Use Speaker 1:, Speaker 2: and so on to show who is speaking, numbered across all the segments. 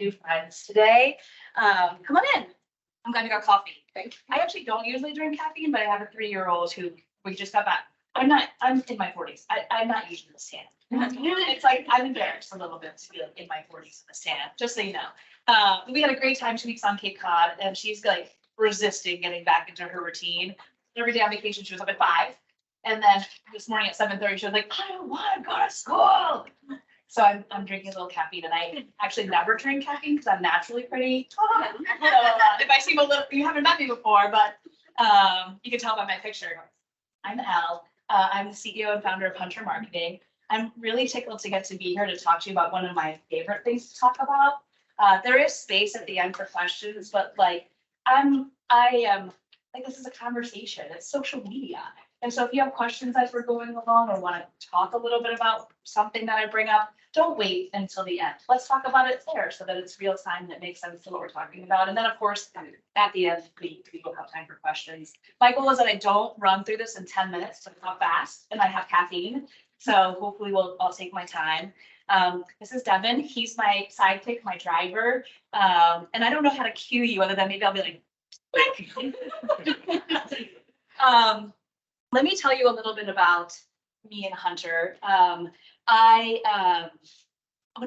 Speaker 1: new friends today. Come on in. I'm glad you got coffee. Thank you. I actually don't usually drink caffeine, but I have a 3-year-old who we just got back. I'm in my 40s. I'm not usually this tan. It's like I'm embarrassed a little bit to be like in my 40s in this tan, just so you know. We had a great time 2 weeks on Cape Cod, and she's like resisting getting back into her routine. Every day on vacation, she was up at 5. And then this morning at 7:30, she was like, I don't want to go to school. So I'm drinking a little caffeine, and I actually never drink caffeine because I'm naturally pretty tall. So, if I seem a little, you haven't met me before, but you can tell by my picture. I'm Elle. I'm the CEO and founder of Hunter Marketing. I'm really tickled to get to be here to talk to you about one of my favorite things to talk about. There is space at the end for questions, but like I am like, this is a conversation. It's social media. And so if you have questions as we're going along or want to talk a little bit about something that I bring up, don't wait until the end. Let's talk about it there so that it's real time and it makes sense to what we're talking about. And then of course, at the end, we will have time for questions. My goal is that I don't run through this in 10 minutes, but how fast, and I have caffeine. So hopefully I'll take my time. This is Devin. He's my sidekick, my driver. And I don't know how to cue you other than maybe I'll be like, let me tell you a little bit about me and Hunter. When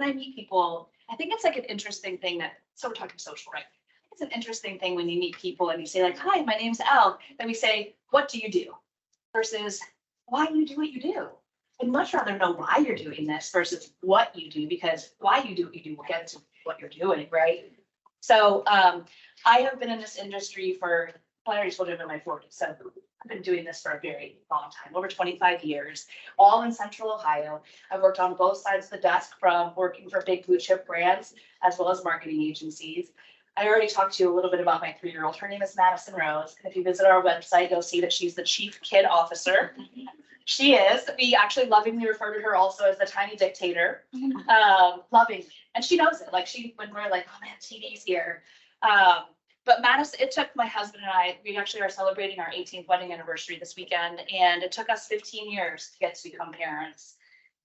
Speaker 1: I meet people, I think it's like an interesting thing so we're talking social, right? It's an interesting thing when you meet people and you say like, hi, my name's Elle. Then we say, what do you do? Versus why do you do what you do? I'd much rather know why you're doing this versus what you do, because why you do what you do will get to what you're doing, right? So I have been in this industry for, well, I already told you I'm in my 40s, so I've been doing this for a very long time, over 25 years, all in Central Ohio. I've worked on both sides of the desk, from working for big blue chip brands as well as marketing agencies. I already talked to you a little bit about my 3-year-old. Her name is Madison Rose. If you visit our website, you'll see that she's the Chief Kid Officer. She is. We actually lovingly refer to her also as the tiny dictator. Lovingly. And she knows it. Like when we're like, oh man, TV's here. But Madison, it took my husband and I, we actually are celebrating our 18th wedding anniversary this weekend, and it took us 15 years to get to become parents.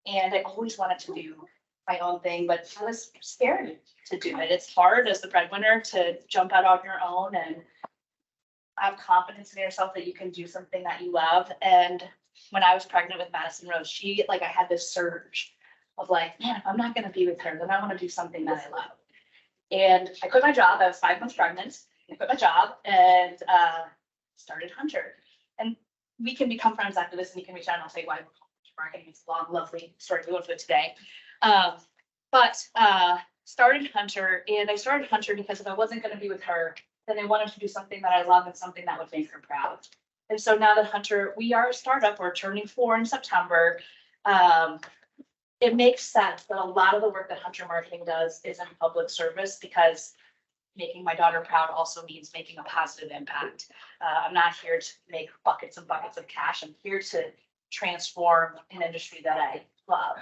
Speaker 1: And I always wanted to do my own thing, but I was scared to do it. It's hard as the breadwinner to jump out on your own and have confidence in yourself that you can do something that you love. And when I was pregnant with Madison Rose, I had this surge of like, man, if I'm not going to be with her, then I want to do something that I love. And I quit my job. I was 5 months pregnant. I quit my job and started Hunter. And we can become friends after this, and you can reach out and I'll say why we're called marketing. It's a long, lovely story we went through today. But started Hunter, and I started Hunter because if I wasn't going to be with her, then I wanted to do something that I love and something that would make her proud. And so now that Hunter, we are a startup, we're turning 4 in September. It makes sense that a lot of the work that Hunter Marketing does is in public service, because making my daughter proud also means making a positive impact. I'm not here to make buckets and buckets of cash. I'm here to transform an industry that I love.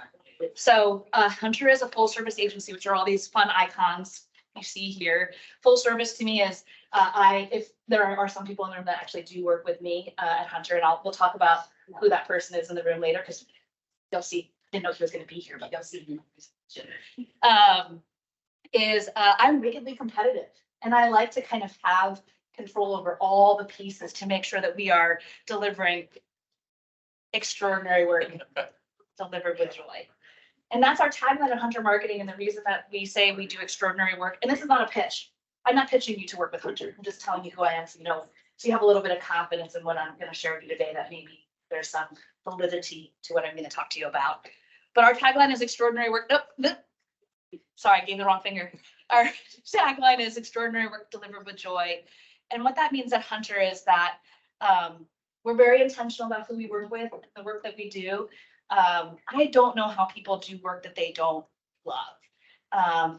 Speaker 1: So Hunter is a full service agency, which are all these fun icons you see here. Full service to me is, if there are some people in the room that actually do work with me at Hunter, and we'll talk about who that person is in the room later, because you'll see. Didn't know he was going to be here, but you'll see him. I'm wickedly competitive, and I like to kind of have control over all the pieces to make sure that we are delivering extraordinary work delivered with joy. And that's our tagline at Hunter Marketing, and the reason that we say we do extraordinary work. And this is not a pitch. I'm not pitching you to work with Hunter. I'm just telling you who I am, so you have a little bit of confidence in what I'm going to share with you today, that maybe there's some validity to what I'm going to talk to you about. But our tagline is extraordinary work. Nope. Sorry, I gave the wrong finger. Our tagline is extraordinary work delivered with joy. And what that means at Hunter is that we're very intentional about who we work with, the work that we do. I don't know how people do work that they don't love.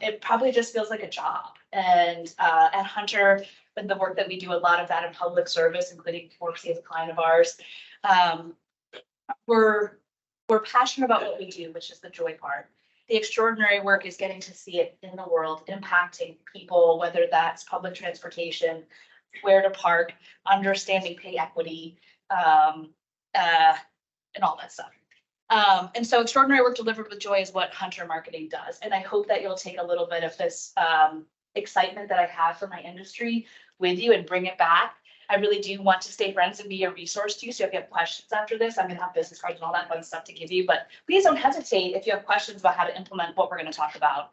Speaker 1: It probably just feels like a job. And at Hunter, with the work that we do, a lot of that in public service, including MORPC as a client of ours, we're passionate about what we do, which is the joy part. The extraordinary work is getting to see it in the world, impacting people, whether that's public transportation, where to park, understanding pay equity, and all that stuff. And so extraordinary work delivered with joy is what Hunter Marketing does. And I hope that you'll take a little bit of this excitement that I have for my industry with you and bring it back. I really do want to stay friends and be a resource to you. So if you have questions after this, I'm gonna have business cards and all that fun stuff to give you, but please don't hesitate if you have questions about how to implement what we're gonna talk about.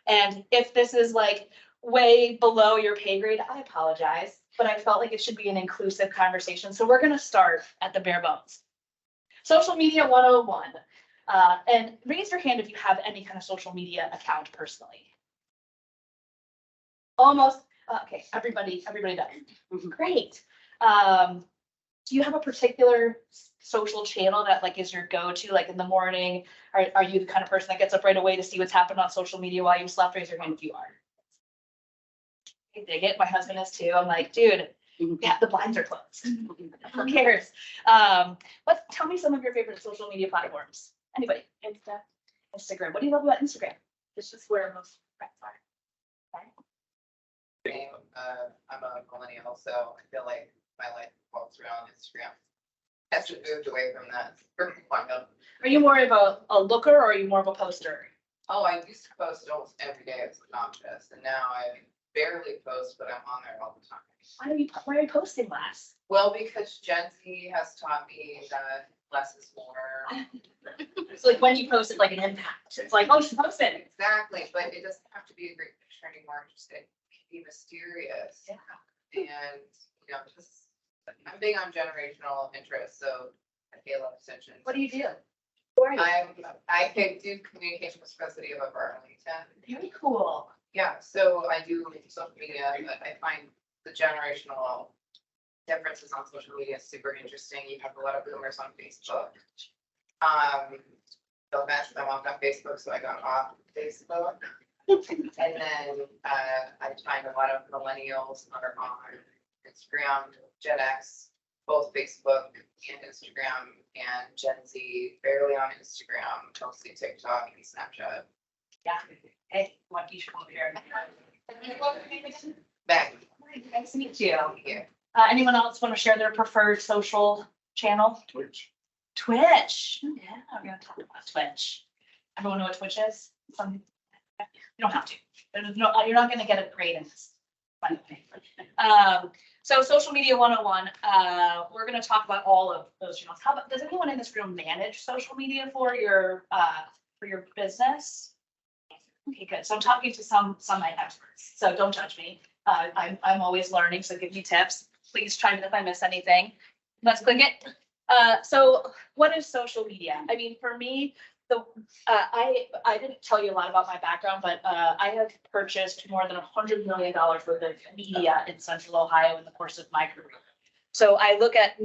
Speaker 1: And if this is like way below your pay grade, I apologize, but I felt like it should be an inclusive conversation. So we're gonna start at the bare bones. Social media 101. And raise your hand if you have any kind of social media account personally. Almost. Okay, everybody does. Great. Do you have a particular social channel that like is your go-to, like in the morning? Are you the kind of person that gets up right away to see what's happened on social media while you slept? Raise your hand if you are. I dig it. My husband is too. I'm like, dude, yeah, the blinds are closed. Who cares? Tell me some of your favorite social media platforms. Anybody? Instagram. What do you love about Instagram? It's just where most friends are. Okay.
Speaker 2: I'm a millennial, so I feel like my life revolves around Instagram. I have moved away from that for a while.
Speaker 1: Are you more of a looker or are you more of a poster?
Speaker 2: Oh, I used to post almost every day as an obnoxious, and now I barely post, but I'm on there all the time.
Speaker 1: Why are you posting less?
Speaker 2: Well, because Gen Z has taught me that less is more.
Speaker 1: It's like when you post it like an impact. It's like, oh, you should post it.
Speaker 2: Exactly, but it doesn't have to be a great picture anymore. Just it can be mysterious.
Speaker 1: Yeah.
Speaker 2: And just I'm big on generational interest, so I pay a lot of attention.
Speaker 1: What do you do? Who are you?
Speaker 2: I could do communication with City of Arlington.
Speaker 1: Very cool.
Speaker 2: Yeah, so I do social media, but I find the generational differences on social media is super interesting. You have a lot of boomers on Facebook. So that's I'm on Facebook, so I got off Facebook. And then I find a lot of millennials are on Instagram, Gen X, both Facebook and Instagram, and Gen Z barely on Instagram, mostly TikTok and Snapchat.
Speaker 1: Yeah. Hey, what you should come here.
Speaker 2: Back.
Speaker 1: Nice to meet you.
Speaker 2: Yeah.
Speaker 1: Anyone else want to share their preferred social channel?
Speaker 3: Twitch.
Speaker 1: Twitch. Yeah, we're gonna talk about Twitch. Everyone know what Twitch is? You don't have to. You're not gonna get a grade in this. By the way. So social media 101, we're gonna talk about all of those channels. Does anyone in this room manage social media for your business? Okay, good. So I'm talking to some experts, so don't judge me. I'm always learning, so give me tips. Please chime in if I miss anything. Let's click it. So what is social media? I mean, for me, I didn't tell you a lot about my background, but I have purchased more than $100 million worth of media in Central Ohio in the course of my career. So I look at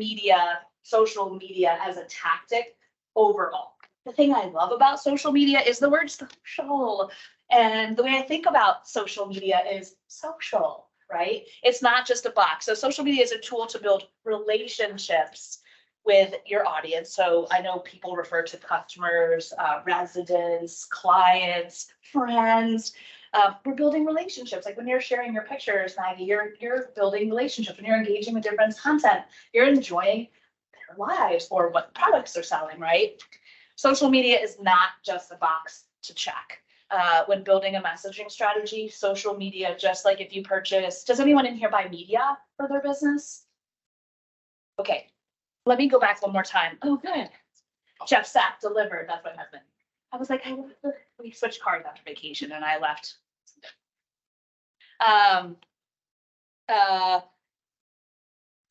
Speaker 1: social media as a tactic overall. The thing I love about social media is the word social. And the way I think about social media is social, right? It's not just a box. So social media is a tool to build relationships with your audience. So I know people refer to customers, residents, clients, friends. We're building relationships. Like when you're sharing your pictures, Maggie, you're building relationships. When you're engaging with your friends' content, you're enjoying their lives or what products they're selling, right? Social media is not just a box to check. When building a messaging strategy, social media, just like if you purchase, does anyone in here buy media for their business? Okay, let me go back one more time. Oh, good. Paige-Sack delivered. That's my husband. I was like, we switched cars after vacation and I left.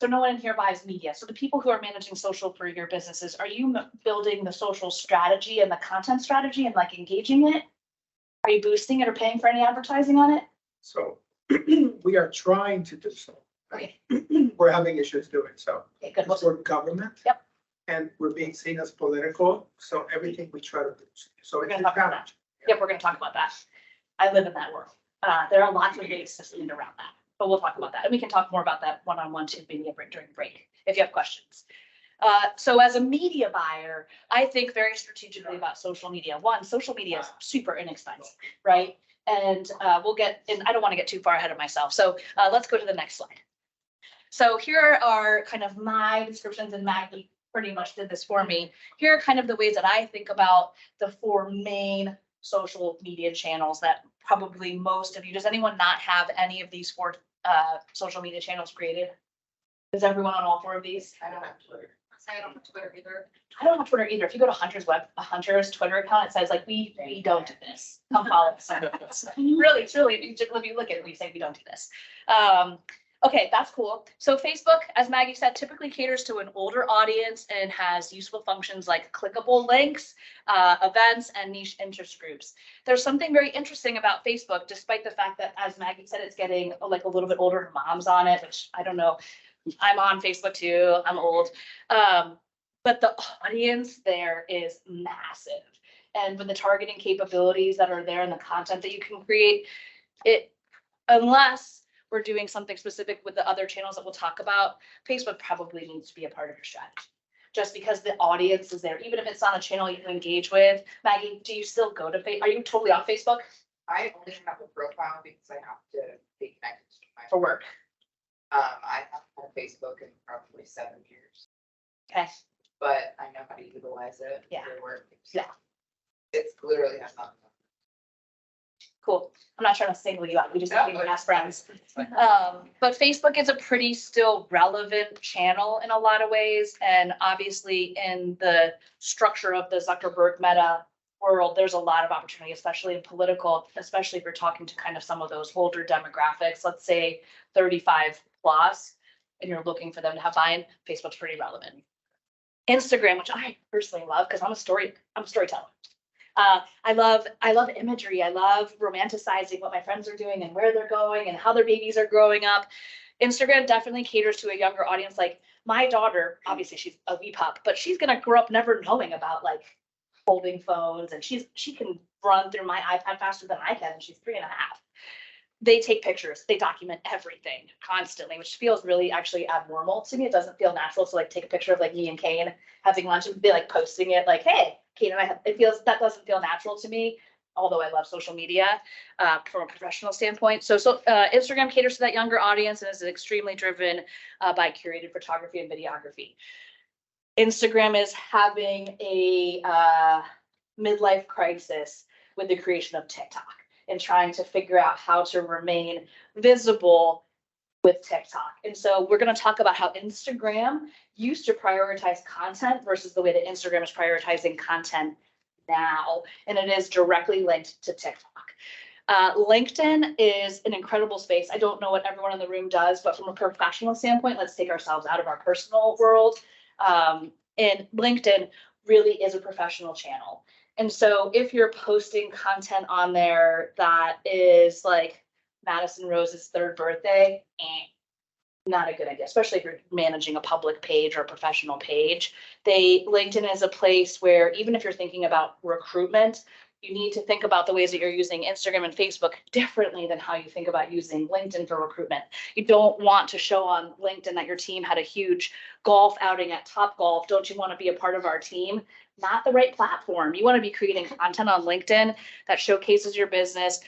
Speaker 1: So no one in here buys media. So the people who are managing social for your businesses, are you building the social strategy and the content strategy and like engaging it? Are you boosting it or paying for any advertising on it?
Speaker 3: So we are trying to do so.
Speaker 1: Okay.
Speaker 3: We're having issues doing so.
Speaker 1: Okay, good.
Speaker 3: Because we're government.
Speaker 1: Yep.
Speaker 3: And we're being seen as political. So everything we try to do. So
Speaker 1: We're
Speaker 3: it's
Speaker 1: gonna
Speaker 3: a
Speaker 1: talk about
Speaker 3: challenge.
Speaker 1: Yep, we're gonna talk about that. I live in that world. There are lots of ways to stand around that, but we'll talk about that. And we can talk more about that one-on-one too, maybe during break, if you have questions. So as a media buyer, I think very strategically about social media. One, social media is super inexpensive, right? And we'll get, and I don't want to get too far ahead of myself. So let's go to the next slide. So here are kind of my descriptions, and Maggie, pretty much did this for me. Here are kind of the ways that I think about the 4 main social media channels that probably most of you, does anyone not have any of these 4 social media channels created? Is everyone on all 4 of these?
Speaker 2: I don't have Twitter.
Speaker 4: I don't have Twitter either.
Speaker 1: I don't have Twitter either. If you go to Hunter's Twitter account, it says like, we don't do this. Come follow us. Really, it's really, if you look at it, we say we don't do this. Okay, that's cool. So Facebook, as Maggie said, typically caters to an older audience and has useful functions like clickable links, events, and niche interest groups. There's something very interesting about Facebook, despite the fact that, as Maggie said, it's getting like a little bit older. Her mom's on it, which I don't know. I'm on Facebook too. I'm old. But the audience there is massive. And with the targeting capabilities that are there and the content that you can create, it, unless we're doing something specific with the other channels that we'll talk about, Facebook probably needs to be a part of your strategy. Just because the audience is there, even if it's not a channel you engage with. Maggie, do you still go to Facebook? Are you totally on Facebook
Speaker 2: I only have a profile because I have to be connected to my.
Speaker 1: for work?
Speaker 2: I haven't had Facebook in probably 7 years,
Speaker 1: Okay,
Speaker 2: but I know how to utilize it.
Speaker 1: Yeah.
Speaker 2: For work.
Speaker 1: Yeah.
Speaker 2: It's literally has nothing.
Speaker 1: cool. I'm not trying to single you out. We just
Speaker 2: Yeah,
Speaker 1: became fast friends.
Speaker 2: It's fine.
Speaker 1: But Facebook is a pretty still relevant channel in a lot of ways. And obviously in the structure of the Zuckerberg Meta world, there's a lot of opportunity, especially in political, especially if you're talking to kind of some of those older demographics, let's say 35 plus, and you're looking for them to have buy-in, Facebook's pretty relevant. Instagram, which I personally love because I'm a storyteller. I love imagery. I love romanticizing what my friends are doing and where they're going and how their babies are growing up. Instagram definitely caters to a younger audience. Like my daughter, obviously she's a wee pup, but she's gonna grow up never knowing about like holding phones, and she can run through my iPad faster than I can, and she's 3.5. They take pictures, they document everything constantly, which feels really actually abnormal to me. It doesn't feel natural to like take a picture of like me and Kane having lunch and be like posting it like, hey, Kane and I have, that doesn't feel natural to me, although I love social media from a professional standpoint. So Instagram caters to that younger audience and is extremely driven by curated photography and videography. Instagram is having a midlife crisis with the creation of TikTok and trying to figure out how to remain visible with TikTok. And so we're going to talk about how Instagram used to prioritize content versus the way that Instagram is prioritizing content now. And it is directly linked to TikTok. LinkedIn is an incredible space. I don't know what everyone in the room does, but from a professional standpoint, let's take ourselves out of our personal world. And LinkedIn really is a professional channel. And so if you're posting content on there that is like Madison Rose's 3rd birthday, not a good idea, especially if you're managing a public page or a professional page. LinkedIn is a place where even if you're thinking about recruitment, you need to think about the ways that you're using Instagram and Facebook differently than how you think about using LinkedIn for recruitment. You don't want to show on LinkedIn that your team had a huge golf outing at Topgolf. Don't you want to be a part of our team? Not the right platform. You want to be creating content on LinkedIn that showcases your business,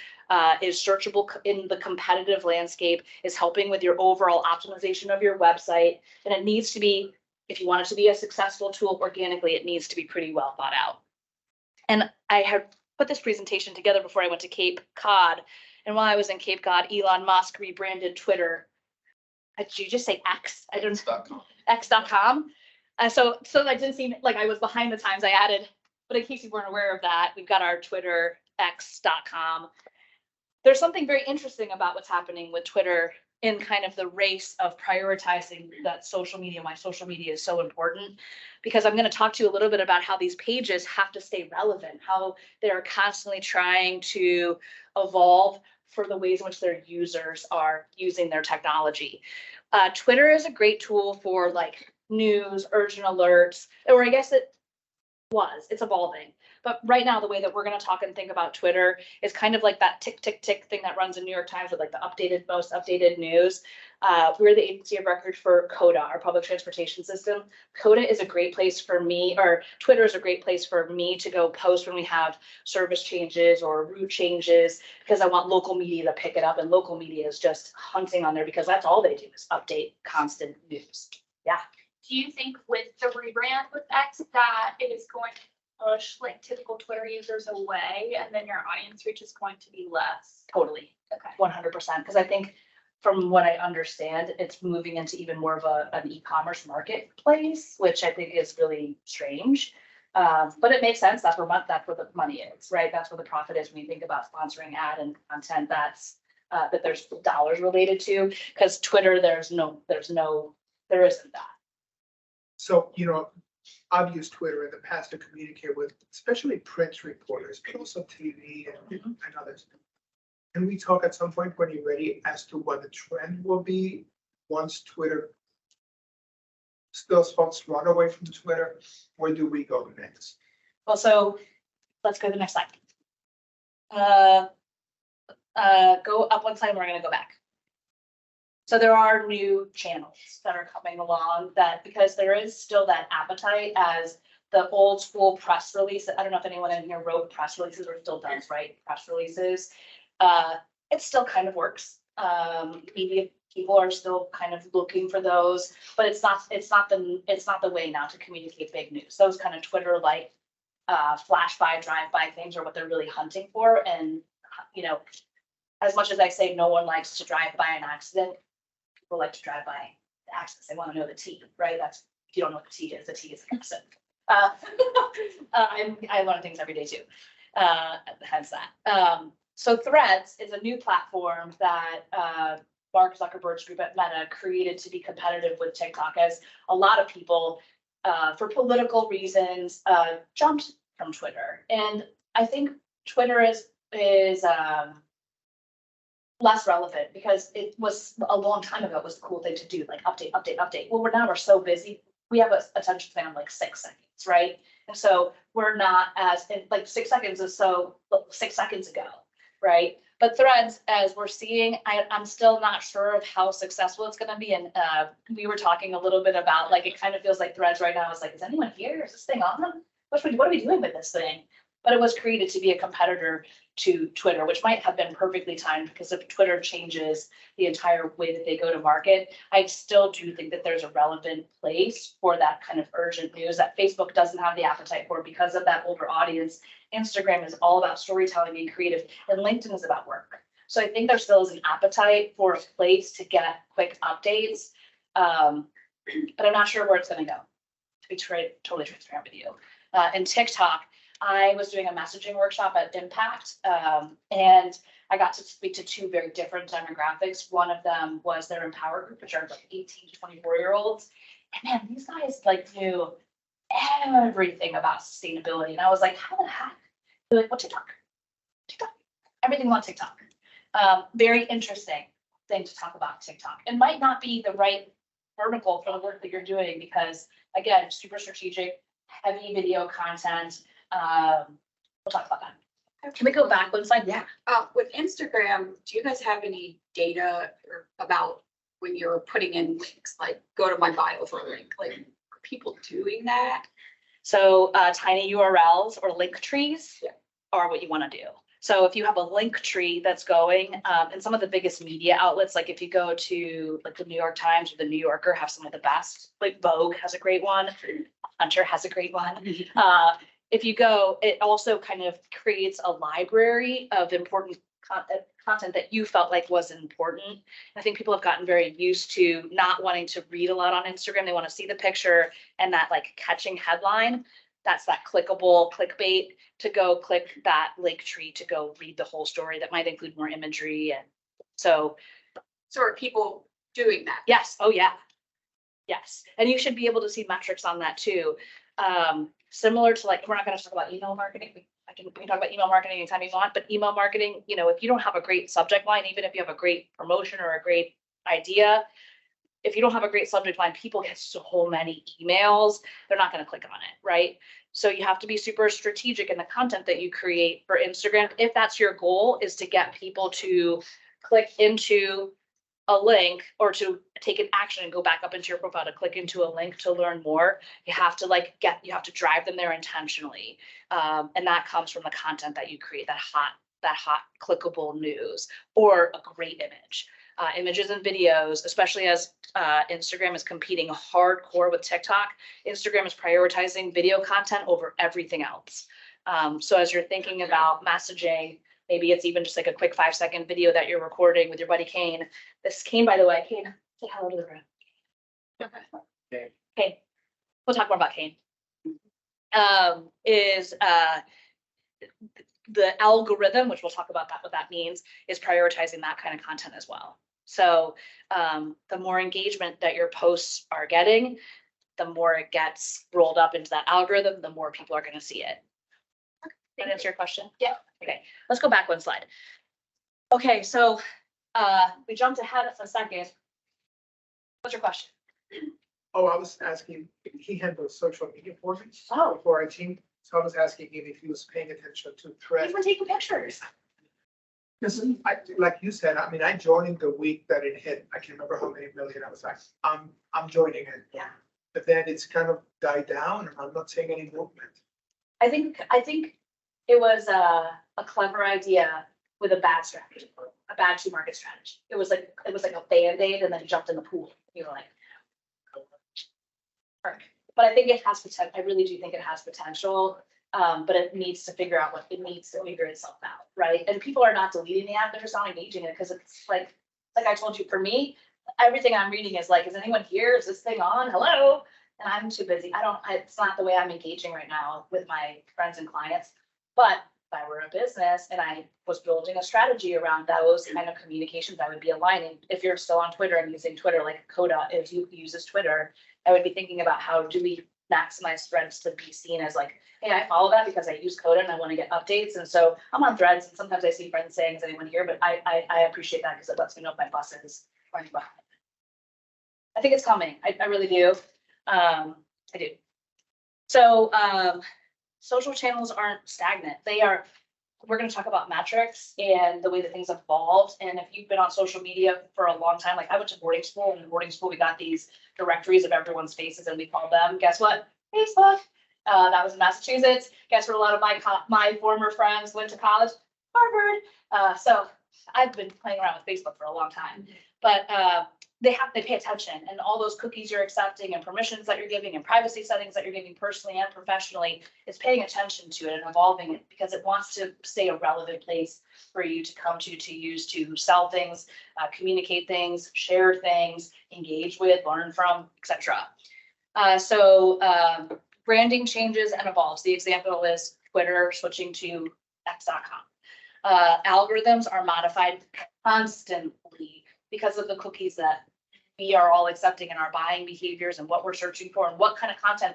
Speaker 1: is searchable in the competitive landscape, is helping with your overall optimization of your website. And it needs to be, if you want it to be a successful tool organically, it needs to be pretty well thought out. And I had put this presentation together before I went to Cape Cod. And while I was in Cape Cod, Elon Musk rebranded Twitter. Did you just say X? I don't know. X.com. So that didn't seem like I was behind the times. I added, but in case you weren't aware of that, we've got our Twitter, X.com. There's something very interesting about what's happening with Twitter in kind of the race of prioritizing that social media, why social media is so important, because I'm going to talk to you a little bit about how these pages have to stay relevant, how they're constantly trying to evolve for the ways in which their users are using their technology. Twitter is a great tool for like news, urgent alerts, or I guess it's evolving. But right now, the way that we're going to talk and think about Twitter is kind of like that tick, tick, tick thing that runs in New York Times with like the most updated news. We're the agency of record for CODA, our public transportation system. CODA is a great place for me, or Twitter is a great place for me to go post when we have service changes or route changes, because I want local media to pick it up, and local media is just hunting on there because that's all they do is update constant news. Yeah.
Speaker 4: do you think with the rebrand with X that it is going to push like typical Twitter users away and then your audience reach is going to be less?
Speaker 1: Totally,
Speaker 4: Okay.
Speaker 1: 100%. Because I think from what I understand, it's moving into even more of an e-commerce marketplace, which I think is really strange. But it makes sense. That's where the money is, right? That's where the profit is when you think about sponsoring ad and content that there's dollars related to. Because Twitter, there isn't that.
Speaker 3: So, I've used Twitter in the past to communicate with, especially print reporters, but also TV and others. Can we talk at some point when you're ready as to what the trend will be once Twitter still folks run away from Twitter? Where do we go next?
Speaker 1: Well, so let's go to the next slide. Go up one slide and we're gonna go back. So there are new channels that are coming along that, because there is still that appetite as the old school press release. I don't know if anyone in here wrote press releases or still does, right? Press releases. It still kind of works. Media people are still kind of looking for those, but it's not the way now to communicate big news. Those kind of Twitter like flash by, drive by things are what they're really hunting for. And as much as I say no one likes to drive by an accident, people like to drive by the accidents. They want to know the T, right? That's, if you don't know what the T is an accident. I learn things every day too. Hence that. So Threads is a new platform that Mark Zuckerberg's group at Meta created to be competitive with TikTok, as a lot of people, for political reasons, jumped from Twitter. And I think Twitter is less relevant because it was a long time ago. It was the cool thing to do, like update. Well, we're so busy. We have an attention span of like 6 seconds, right? And so we're not like 6 seconds is 6 seconds ago, right? But Threads, as we're seeing, I'm still not sure of how successful it's going to be. And we were talking a little bit about, like, it kind of feels like Threads right now is like, is anyone here? Is this thing on? What are we doing with this thing? But it was created to be a competitor to Twitter, which might have been perfectly timed, because if Twitter changes the entire way that they go to market, I still do think that there's a relevant place for that kind of urgent news that Facebook doesn't have the appetite for because of that older audience. Instagram is all about storytelling and creative, and LinkedIn is about work. So I think there still is an appetite for a place to get quick updates, but I'm not sure where it's going to go, to be totally transparent with you. And TikTok, I was doing a messaging workshop at Impact, and I got to speak to 2 very different demographics. One of them was their Empower group, which are like 18 to 24-year-olds. And man, these guys like knew everything about sustainability. And I was like, how the heck? They're like, what, TikTok? Everything on TikTok. Very interesting thing to talk about TikTok. It might not be the right vertical for the work that you're doing because, again, super strategic, heavy video content. We'll talk about that. Can we go back one slide?
Speaker 5: Yeah. With Instagram, do you guys have any data about when you're putting in links, like go to my bio for a link, like are people doing that?
Speaker 1: So tiny URLs or link trees
Speaker 5: Yeah.
Speaker 1: are what you want to do. So if you have a link tree that's going, and some of the biggest media outlets, like if you go to like the New York Times or the New Yorker, have some of the best, like Vogue has a great one, Hunter has a great one. If you go, it also kind of creates a library of important content that you felt like was important. I think people have gotten very used to not wanting to read a lot on Instagram. They want to see the picture and that like catching headline. That's that clickable clickbait to go click that link tree to go read the whole story that might include more imagery. And so
Speaker 5: are people doing that?
Speaker 1: yes. Oh yeah. Yes. And you should be able to see metrics on that too. Similar to, like, we're not going to talk about email marketing. We can talk about email marketing anytime you want, but email marketing, if you don't have a great subject line, even if you have a great promotion or a great idea, if you don't have a great subject line, people get so many emails, they're not going to click on it, right? So you have to be super strategic in the content that you create for Instagram. If that's your goal, is to get people to click into a link or to take an action and go back up into your profile to click into a link to learn more, you have to drive them there intentionally. And that comes from the content that you create, that hot clickable news or a great image. images and videos, especially as Instagram is competing hardcore with TikTok. Instagram is prioritizing video content over everything else. So as you're thinking about messaging, maybe it's even just like a quick 5-second video that you're recording with your buddy Kane. This Kane, by the way, Kane, say hello to the room.
Speaker 3: Okay.
Speaker 1: Kane, we'll talk more about Kane. Is the algorithm, which we'll talk about what that means, is prioritizing that kind of content as well. So the more engagement that your posts are getting, the more it gets rolled up into that algorithm, the more people are going to see it. That answer your question?
Speaker 4: Yeah.
Speaker 1: Okay, let's go back one slide. Okay, so we jumped ahead a second. What's your question?
Speaker 3: Oh, I was asking, he handles social media for me.
Speaker 1: Oh.
Speaker 3: For our team, so I was asking him if he was paying attention to threads.
Speaker 1: You were taking pictures.
Speaker 3: Because like you said, I mean, I joined the week that it hit. I can't remember how many million. I was like, I'm joining it.
Speaker 1: Yeah.
Speaker 3: But then it's kind of died down and I'm not seeing any movement.
Speaker 1: I think it was a clever idea with a bad strategy, a bad to-market strategy. It was like a Band-Aid and then you jumped in the pool. You were like, but I think it has potential. I really do think it has potential. But it needs to figure out it needs to figure itself out, right? And people are not deleting the app; they're just not engaging in it because it's like I told you. For me, everything I'm reading is like, is anyone here? Is this thing on? Hello? And I'm too busy. It's not the way I'm engaging right now with my friends and clients. But if I were a business and I was building a strategy around those kind of communications, I would be aligning. If you're still on Twitter and using Twitter, like Coda, if you uses Twitter, I would be thinking about how do we maximize threads to be seen as like, hey, I follow that because I use Coda and I want to get updates. And so I'm on threads and sometimes I see friends saying, is anyone here? But I appreciate that because it lets me know if my boss is running behind. I think it's coming. I really do. I do. So social channels aren't stagnant. We're going to talk about metrics and the way that things evolved. And if you've been on social media for a long time, like I went to boarding school, and in boarding school, we got these directories of everyone's faces and we called them, guess what? Facebook. That was in Massachusetts. Guess where a lot of my former friends went to college? Harvard. So I've been playing around with Facebook for a long time, but they pay attention, and all those cookies you're accepting and permissions that you're giving and privacy settings that you're giving personally and professionally is paying attention to it and evolving it because it wants to stay a relevant place for you to come to use to sell things, communicate things, share things, engage with, learn from, etc. So branding changes and evolves. The example is Twitter switching to X.com. Algorithms are modified constantly because of the cookies that we are all accepting in our buying behaviors and what we're searching for and what kind of content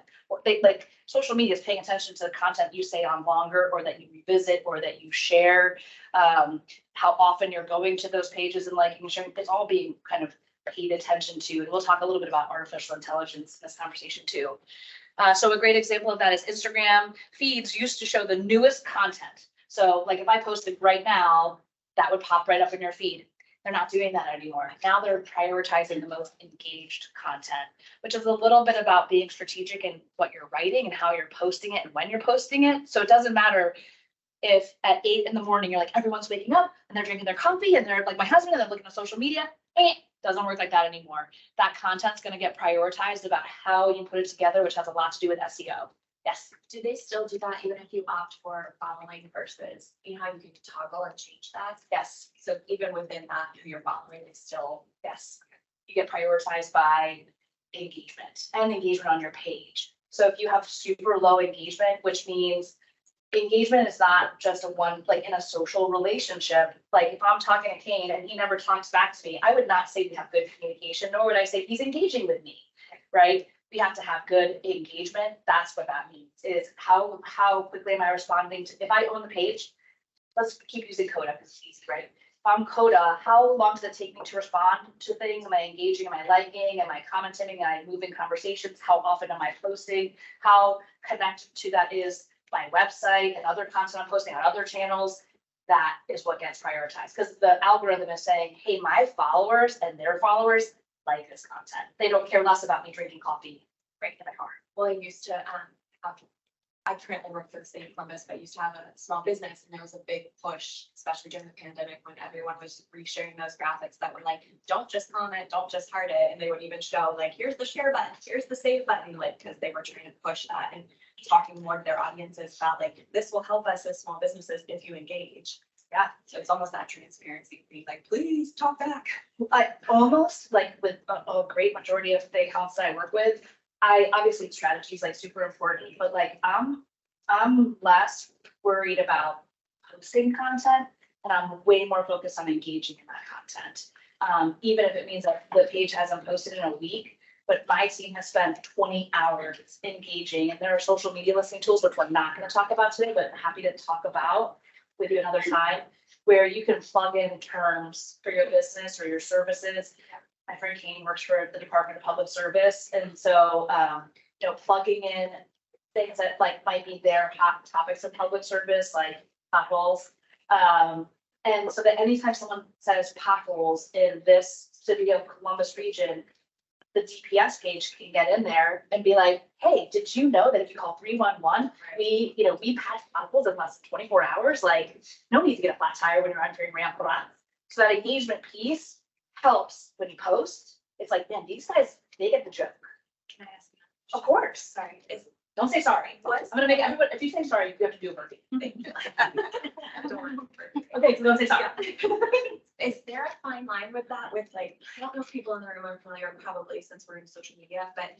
Speaker 1: like social media is paying attention to the content you say on longer or that you revisit or that you share, how often you're going to those pages and liking, sharing. It's all being kind of paid attention to. And we'll talk a little bit about artificial intelligence in this conversation too. So a great example of that is Instagram feeds used to show the newest content. So like if I posted right now, that would pop right up in your feed. They're not doing that anymore. Now they're prioritizing the most engaged content, which is a little bit about being strategic in what you're writing and how you're posting it and when you're posting it. So it doesn't matter if at 8 in the morning, you're like, everyone's waking up and they're drinking their coffee and they're like my husband and they're looking at social media. Doesn't work like that anymore. That content's going to get prioritized about how you put it together, which has a lot to do with SEO. Yes.
Speaker 6: Do they still do that even if you opt for following versus, you know, how you can toggle and change that?
Speaker 1: Yes.
Speaker 6: So even within that, who you're following, they still,
Speaker 1: Yes. You get prioritized by engagement and engagement on your page. So if you have super low engagement, which means engagement is not just a one, like in a social relationship. Like if I'm talking to Kane and he never talks back to me, I would not say we have good communication, nor would I say he's engaging with me, right? We have to have good engagement. That's what that means, is how quickly am I responding to, if I own the page, let's keep using Coda because it's easy, right? If I'm Coda, how long does it take me to respond to things? Am I engaging? Am I liking? Am I commenting? Am I moving conversations? How often am I posting? How connected to that is my website and other content I'm posting on other channels? That is what gets prioritized because the algorithm is saying, hey, my followers and their followers like this content. They don't care less about me drinking coffee right in my car.
Speaker 6: well, I used to have I currently work for the state of Columbus, but I used to have a small business, and there was a big push, especially during the pandemic, when everyone was resharing those graphics that were like, don't just comment, don't just heart it, and they would even show like, here's the share button, here's the save button, like, because they were trying to push that and talking more to their audiences about like, this will help us as small businesses if you engage. Yeah, so it's almost that transparency thing, like, please talk back.
Speaker 1: I almost like with a great majority of the accounts that I work with, I obviously strategy is like super important, but like I'm less worried about posting content and I'm way more focused on engaging in that content. Even if it means that the page hasn't posted in a week, but my team has spent 20 hours engaging, and there are social media listening tools, which we're not going to talk about today, but happy to talk about with you another time, where you can plug in terms for your business or your services. My friend Kane works for the Department of Public Service. And so, plugging in things that like might be their hot topics of public service, like potholes. And so that anytime someone says potholes in this city of Columbus region, the DPS page can get in there and be like, hey, did you know that if you call 311, we patch potholes in less than 24 hours? Like, no need to get a flat tire when you're entering ramp runs. So that engagement piece helps when you post. It's like, man, these guys, they get the joke.
Speaker 6: Can I ask you?
Speaker 1: Of course.
Speaker 6: Sorry,
Speaker 1: Don't say sorry.
Speaker 6: What?
Speaker 1: I'm gonna make everyone, if you say sorry, you have to do a burpee.
Speaker 6: thank you.
Speaker 1: Okay, so don't say sorry.
Speaker 6: Is there a fine line with that, with like, I don't know if people in the room are familiar, probably since we're in social media, but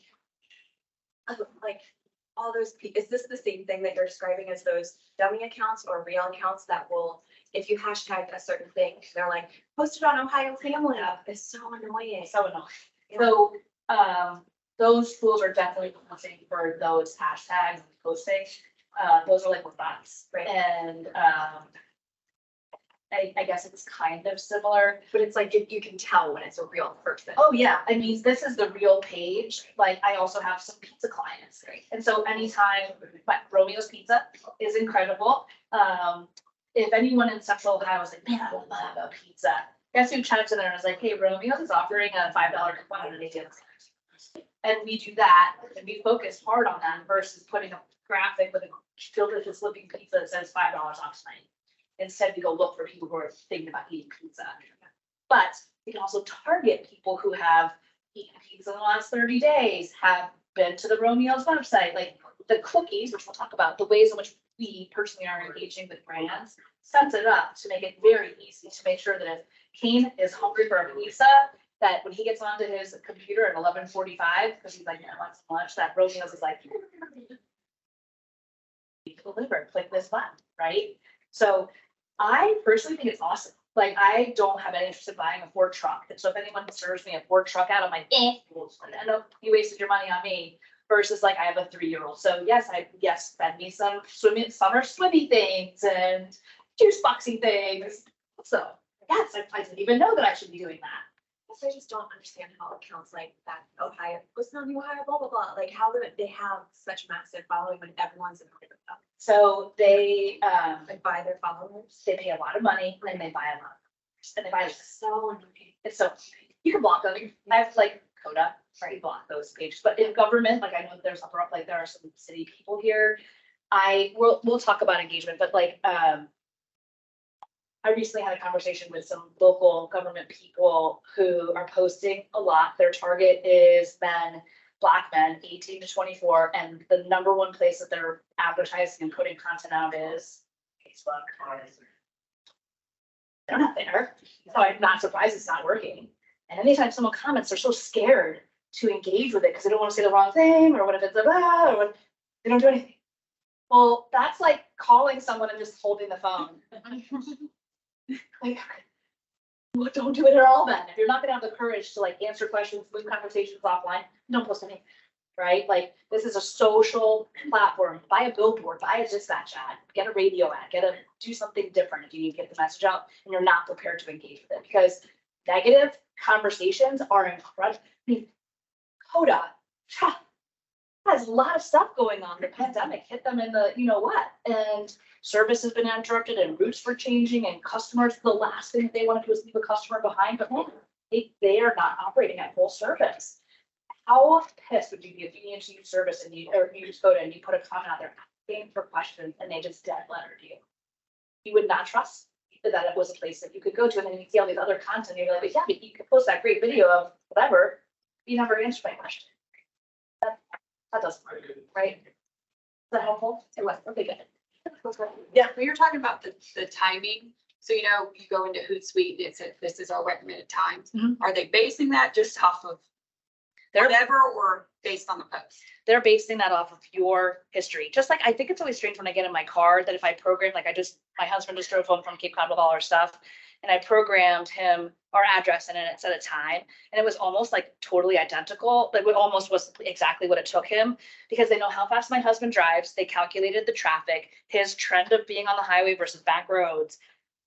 Speaker 6: like, all those, is this the same thing that you're describing as those dummy accounts or real accounts that will, if you hashtag a certain thing, they're like, posted on Ohio Family Up, it's so annoying.
Speaker 1: So annoying. So, those tools are definitely posting for those hashtags and posting. Those are like bots.
Speaker 6: Right.
Speaker 1: And, I guess it's kind of similar.
Speaker 6: But it's like, you can tell when it's a real person.
Speaker 1: Oh, yeah. I mean, this is the real page. Like, I also have some pizza clients.
Speaker 6: Right.
Speaker 1: And so anytime, but Romeo's Pizza is incredible. If anyone in Central Ohio is like, man, I love a pizza. Guess who chimes in there and is like, hey, Romeo's is offering a $5 coupon on an ATM. And we do that, and we focus hard on that versus putting a graphic with a delicious looking pizza that says $5 off tonight. Instead, we go look for people who are thinking about eating pizza. But we can also target people who have eaten pizza in the last 30 days, have been to the Romeo's website, like the cookies, which we'll talk about, the ways in which we personally are engaging with brands, sets it up to make it very easy to make sure that if Kane is hungry for a pizza, that when he gets onto his computer at 11:45, because he's like, I want some lunch, that Romeo's is like, deliver, click this button, right? So I personally think it's awesome. Like, I don't have any interest in buying a Ford truck. And so if anyone serves me a Ford truck out, I'm like, I know you wasted your money on me. Versus like I have a 3-year-old. So yes, fed me some summer swimmy things and juice boxing things. So yes, I didn't even know that I should be doing that.
Speaker 6: So I just don't understand how accounts like that, Ohio, listen on the Ohio, blah, blah, blah, like how do they have such massive following when everyone's in favor of them?
Speaker 1: So they
Speaker 6: Like buy their followers.
Speaker 1: they pay a lot of money and they buy a lot. And they buy
Speaker 6: So annoying.
Speaker 1: it's so you can block them. I have like Coda, right? Block those pages. But in government, like I know there are some city people here. We'll talk about engagement, but like I recently had a conversation with some local government people who are posting a lot. Their target is Black men, 18 to 24, and the number one place that they're advertising and putting content out is Facebook. They're not there, so I'm not surprised it's not working. And anytime someone comments, they're so scared to engage with it because they don't want to say the wrong thing, or what if it's a blah, or what, they don't do anything. Well, that's like calling someone and just holding the phone. Like, well, don't do it at all then. If you're not gonna have the courage to like answer questions, move conversations offline, don't post anything, right? Like, this is a social platform. Buy a billboard, buy a dispatch ad, get a radio ad, do something different if you need to get the message out and you're not prepared to engage with it, because negative conversations are incredible. I mean, Coda has a lot of stuff going on. The pandemic hit them in the, you know what, and service has been interrupted and routes were changing and customers, the last thing that they want to do is leave a customer behind, but they are not operating at full service. How pissed would you be if you needed to use service and you use Coda and you put a comment out there? asking for questions and they just dead lettered you. You would not trust that it was a place that you could go to, and then you see all these other content, and you're like, yeah, but you could post that great video of whatever, you never answered my question. That doesn't work, right? Is that helpful? It was, okay, good.
Speaker 5: Yeah, we were talking about the timing. So, you go into Hootsuite and it said, this is our recommended times.
Speaker 1: Mhm.
Speaker 5: Are they basing that just off of
Speaker 1: They're-
Speaker 5: whatever or based on the post?
Speaker 1: They're basing that off of your history. Just like, I think it's always strange when I get in my car that if I program, like my husband just drove home from Cape Cod with all our stuff. And I programmed him our address and then it said a time. And it was almost like totally identical. Like it almost was exactly what it took him because they know how fast my husband drives. They calculated the traffic, his trend of being on the highway versus back roads.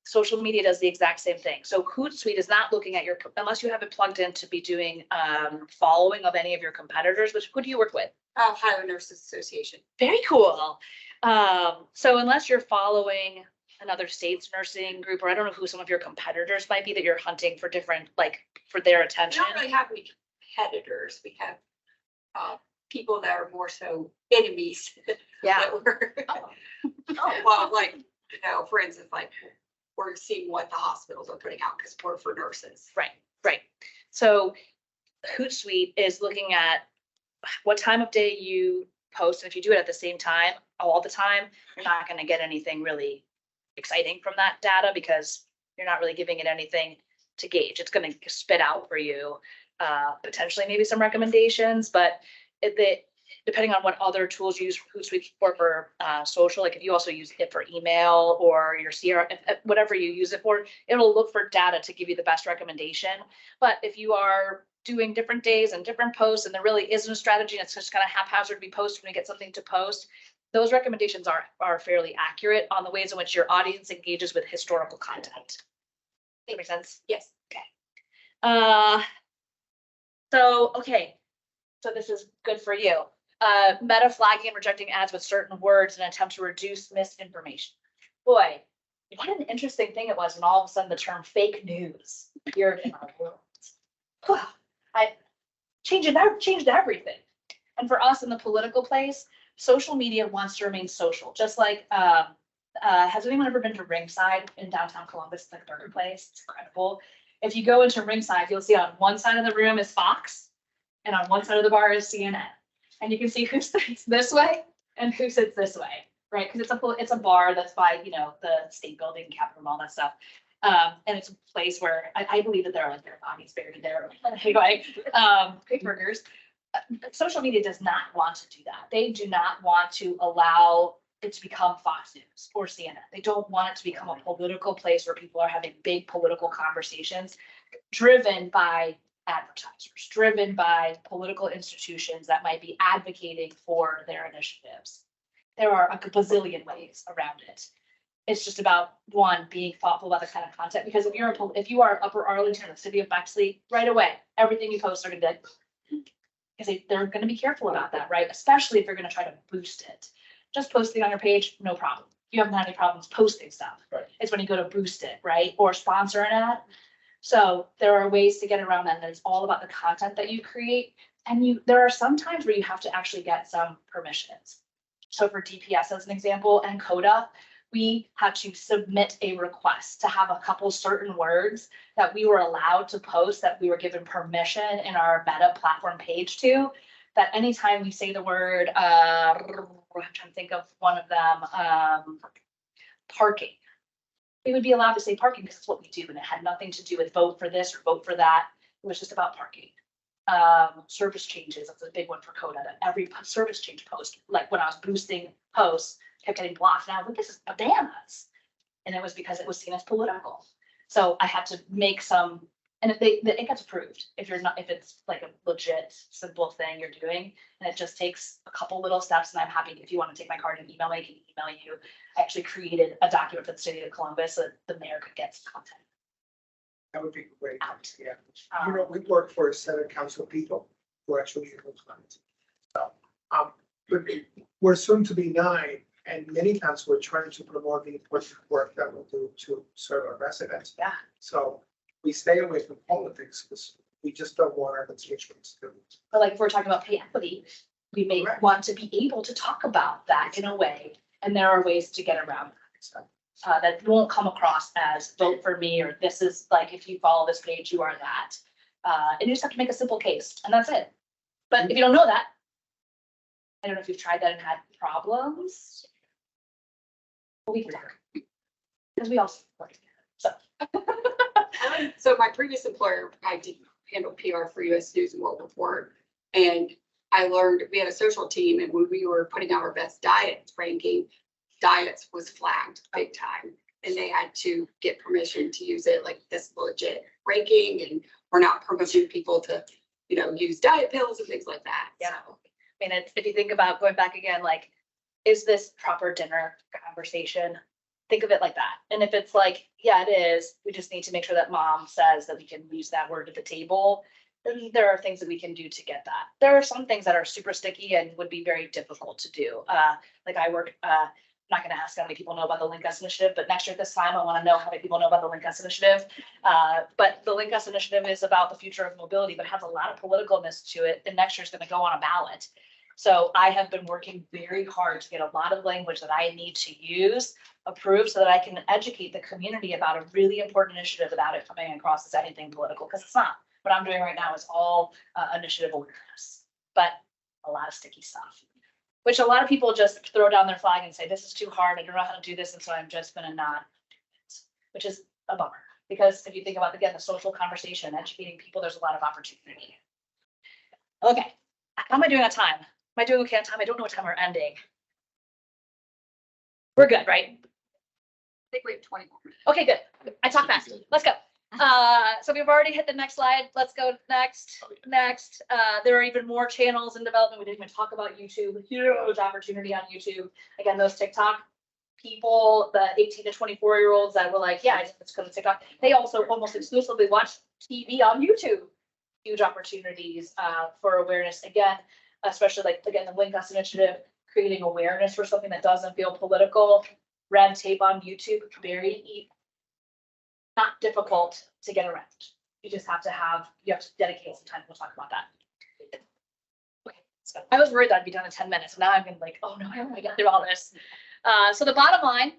Speaker 1: Social media does the exact same thing. So Hootsuite is not looking at your, unless you have it plugged in to be doing following of any of your competitors, which who do you work with?
Speaker 5: Ohio Nurses Association.
Speaker 1: Very cool. So unless you're following another state's nursing group, or I don't know who some of your competitors might be that you're hunting for different, like for their
Speaker 5: We
Speaker 1: attention.
Speaker 5: don't really have any competitors. We have people that are more so enemies.
Speaker 1: Yeah.
Speaker 5: that we're- Well, like, for instance, like we're seeing what the hospitals are putting out because we're for nurses.
Speaker 1: Right. So Hootsuite is looking at what time of day you post. And if you do it at the same time, all the time, you're not going to get anything really exciting from that data because you're not really giving it anything to gauge. It's going to spit out for you potentially maybe some recommendations, but depending on what other tools you use Hootsuite for social, like if you also use it for email or your CRM, whatever you use it for, it'll look for data to give you the best recommendation. But if you are doing different days and different posts and there really isn't a strategy and it's just kind of haphazardly post when you get something to post, those recommendations are fairly accurate on the ways in which your audience engages with historical content. Does that make sense?
Speaker 5: Yes.
Speaker 1: Okay. So this is good for you. Meta flagging and rejecting ads with certain words in an attempt to reduce misinformation. Boy, what an interesting thing it was when all of a sudden the term fake news appeared in our world. I changed everything. And for us in the political place, social media wants to remain social. Just like, has anyone ever been to Ringside in downtown Columbus? It's like a burger place. It's incredible. If you go into Ringside, you'll see on one side of the room is Fox, and on one side of the bar is CNN. And you can see who sits this way and who sits this way, right? Because it's a bar that's by, the state building, Capitol, and all that stuff. And it's a place where I believe that there are like their bodies buried there. Anyway, great burgers. Social media does not want to do that. They do not want to allow it to become Fox News or CNN. They don't want it to become a political place where people are having big political conversations driven by advertisers, driven by political institutions that might be advocating for their initiatives. There are a bazillion ways around it. It's just about one, being thoughtful about the kind of content, because if you are Upper Arlington, the city of Bexley, right away, everything you post are going to be because they're going to be careful about that, right? Especially if you're going to try to boost it. Just posting on your page, no problem. You haven't had any problems posting stuff.
Speaker 3: Right.
Speaker 1: It's when you go to boost it, right? Or sponsor an ad. So there are ways to get around that. And it's all about the content that you create. And there are some times where you have to actually get some permissions. So for DPS as an example and CODA, we had to submit a request to have a couple certain words that we were allowed to post that we were given permission in our Meta platform page to, that anytime we say the word, I'm trying to think of one of them, parking. We would be allowed to say parking because it's what we do, and it had nothing to do with vote for this or vote for that. It was just about parking. Service changes, that's a big one for CODA. That every service change post, like when I was boosting posts, kept getting blocked. And I was like, this is bananas. And it was because it was seen as political. So I had to make some, and it gets approved if it's like a legit, simple thing you're doing. And it just takes a couple little steps. And I'm happy if you want to take my card and email me, I can email you. I actually created a document for the city of Columbus so that the mayor could get some content.
Speaker 3: That would be great.
Speaker 1: Out.
Speaker 3: Yeah. We work for a set of council people who actually use those funds. So, but we're soon to be 9, and many times we're trying to promote the important work that we'll do to serve our residents.
Speaker 1: Yeah.
Speaker 3: So we stay away from politics because we just don't want our constituents to.
Speaker 1: But like if we're talking about pay equity, we may
Speaker 3: Correct.
Speaker 1: want to be able to talk about that in a way, and there are ways to get around that. So, that won't come across as vote for me, or this is like, if you follow this page, you are that. And you just have to make a simple case, and that's it. But if you don't know that, I don't know if you've tried that and had problems. Well, we can talk. Because we all work together, so.
Speaker 5: So my previous employer, I did handle PR for US News and World Report. And I learned, we had a social team, and when we were putting out our best diet ranking, diets was flagged big time. And they had to get permission to use it, like this legit ranking, and we're not promoting people to, you know, use diet pills and things like that.
Speaker 1: Yeah.
Speaker 5: So,
Speaker 1: I mean, if you think about going back again, like, is this proper dinner conversation? Think of it like that. And if it's like, yeah, it is, we just need to make sure that mom says that we can use that word at the table. Then there are things that we can do to get that. There are some things that are super sticky and would be very difficult to do. Like I work, I'm not going to ask how many people know about the Link Us Initiative, but next year at this time, I want to know how many people know about the Link Us Initiative. But the Link Us Initiative is about the future of mobility, but has a lot of politicalness to it. And next year is going to go on a ballot. So I have been working very hard to get a lot of language that I need to use approved so that I can educate the community about a really important initiative without it coming across as anything political, because it's not. What I'm doing right now is all initiative awareness, but a lot of sticky stuff, which a lot of people just throw down their flag and say, this is too hard. I don't know how to do this. And so I'm just going to not do it, which is a bummer. Because if you think about, again, the social conversation, educating people, there's a lot of opportunity. Okay, how am I doing on time? Am I doing okay on time? I don't know what time we're ending. We're good, right?
Speaker 5: I think we have 20 more minutes.
Speaker 1: Okay, good. I talk fast. Let's go. So we've already hit the next slide. Let's go next. Next, there are even more channels in development. We didn't even talk about YouTube. Huge opportunity on YouTube. Again, those TikTok people, the 18 to 24-year-olds that were like, yeah, it's because of TikTok. They also almost exclusively watch TV on YouTube. Huge opportunities for awareness. Again, especially like, again, the Link Us Initiative, creating awareness for something that doesn't feel political. Red tape on YouTube, very not difficult to get around. You just have to dedicate some time. We'll talk about that. Okay, so I was worried that I'd be done in 10 minutes. Now I'm gonna like, oh no, how do I get through all this? So the bottom line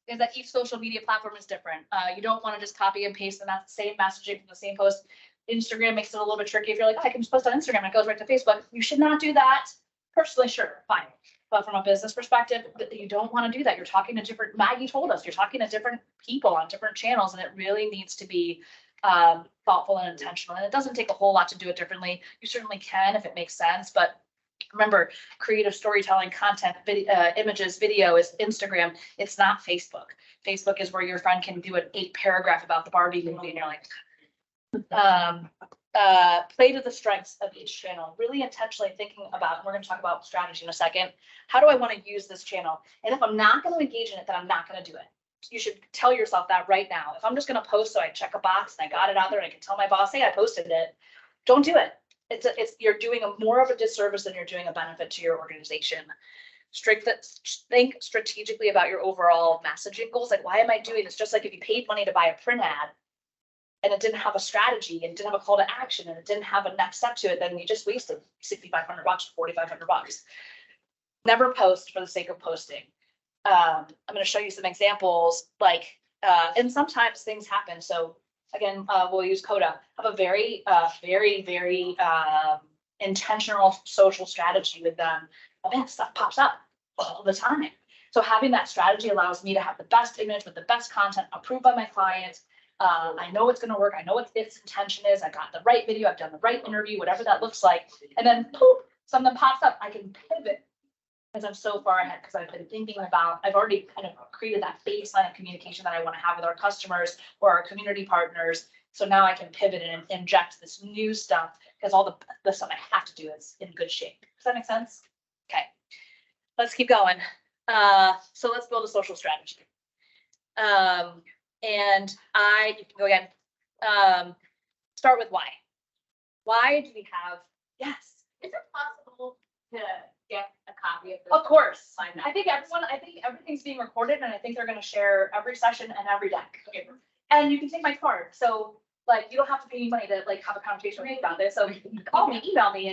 Speaker 1: is that each social media platform is different. You don't want to just copy and paste the same messaging from the same post. Instagram makes it a little bit tricky. If you're like, oh, I can just post on Instagram and it goes right to Facebook. You should not do that. Personally, sure, fine. But from a business perspective, you don't want to do that. You're talking to different, Maggie told us, you're talking to different people on different channels, and it really needs to be thoughtful and intentional. And it doesn't take a whole lot to do it differently. You certainly can if it makes sense, but remember, creative storytelling, content, images, video is Instagram. It's not Facebook. Facebook is where your friend can do an 8-paragraph about the Barbie movie, and you're like, play to the strengths of each channel, really intentionally thinking about, and we're going to talk about strategy in a second. How do I want to use this channel? And if I'm not going to engage in it, then I'm not going to do it. You should tell yourself that right now. If I'm just going to post so I check a box and I got it out there and I can tell my boss, hey, I posted it, don't do it. You're doing more of a disservice than you're doing a benefit to your organization. Think strategically about your overall messaging goals. Like, why am I doing this? Just like if you paid money to buy a print ad, and it didn't have a strategy and didn't have a call to action and it didn't have a next step to it, then you just wasted $6,500, $4,500. Never post for the sake of posting. I'm going to show you some examples, like, and sometimes things happen. So again, we'll use Coda. Have a very intentional social strategy with them. Man, stuff pops up all the time. So having that strategy allows me to have the best image with the best content approved by my clients. I know it's going to work. I know what its intention is. I got the right video. I've done the right interview, whatever that looks like. And then poof, something pops up. I can pivot because I'm so far ahead, because I've been thinking about, I've already kind of created that baseline of communication that I want to have with our customers or our community partners. So now I can pivot and inject this new stuff, because all the stuff I have to do is in good shape. Does that make sense? Okay, let's keep going. So let's build a social strategy. And you can go again, start with why. Why do we have, yes.
Speaker 6: Is it possible to get a copy of this?
Speaker 1: Of course.
Speaker 6: Sign that.
Speaker 1: I think everything's being recorded, and I think they're gonna share every session and every deck. Okay. And you can take my card. So like, you don't have to pay me money to like have a conversation with me about this. So you can call me, email me,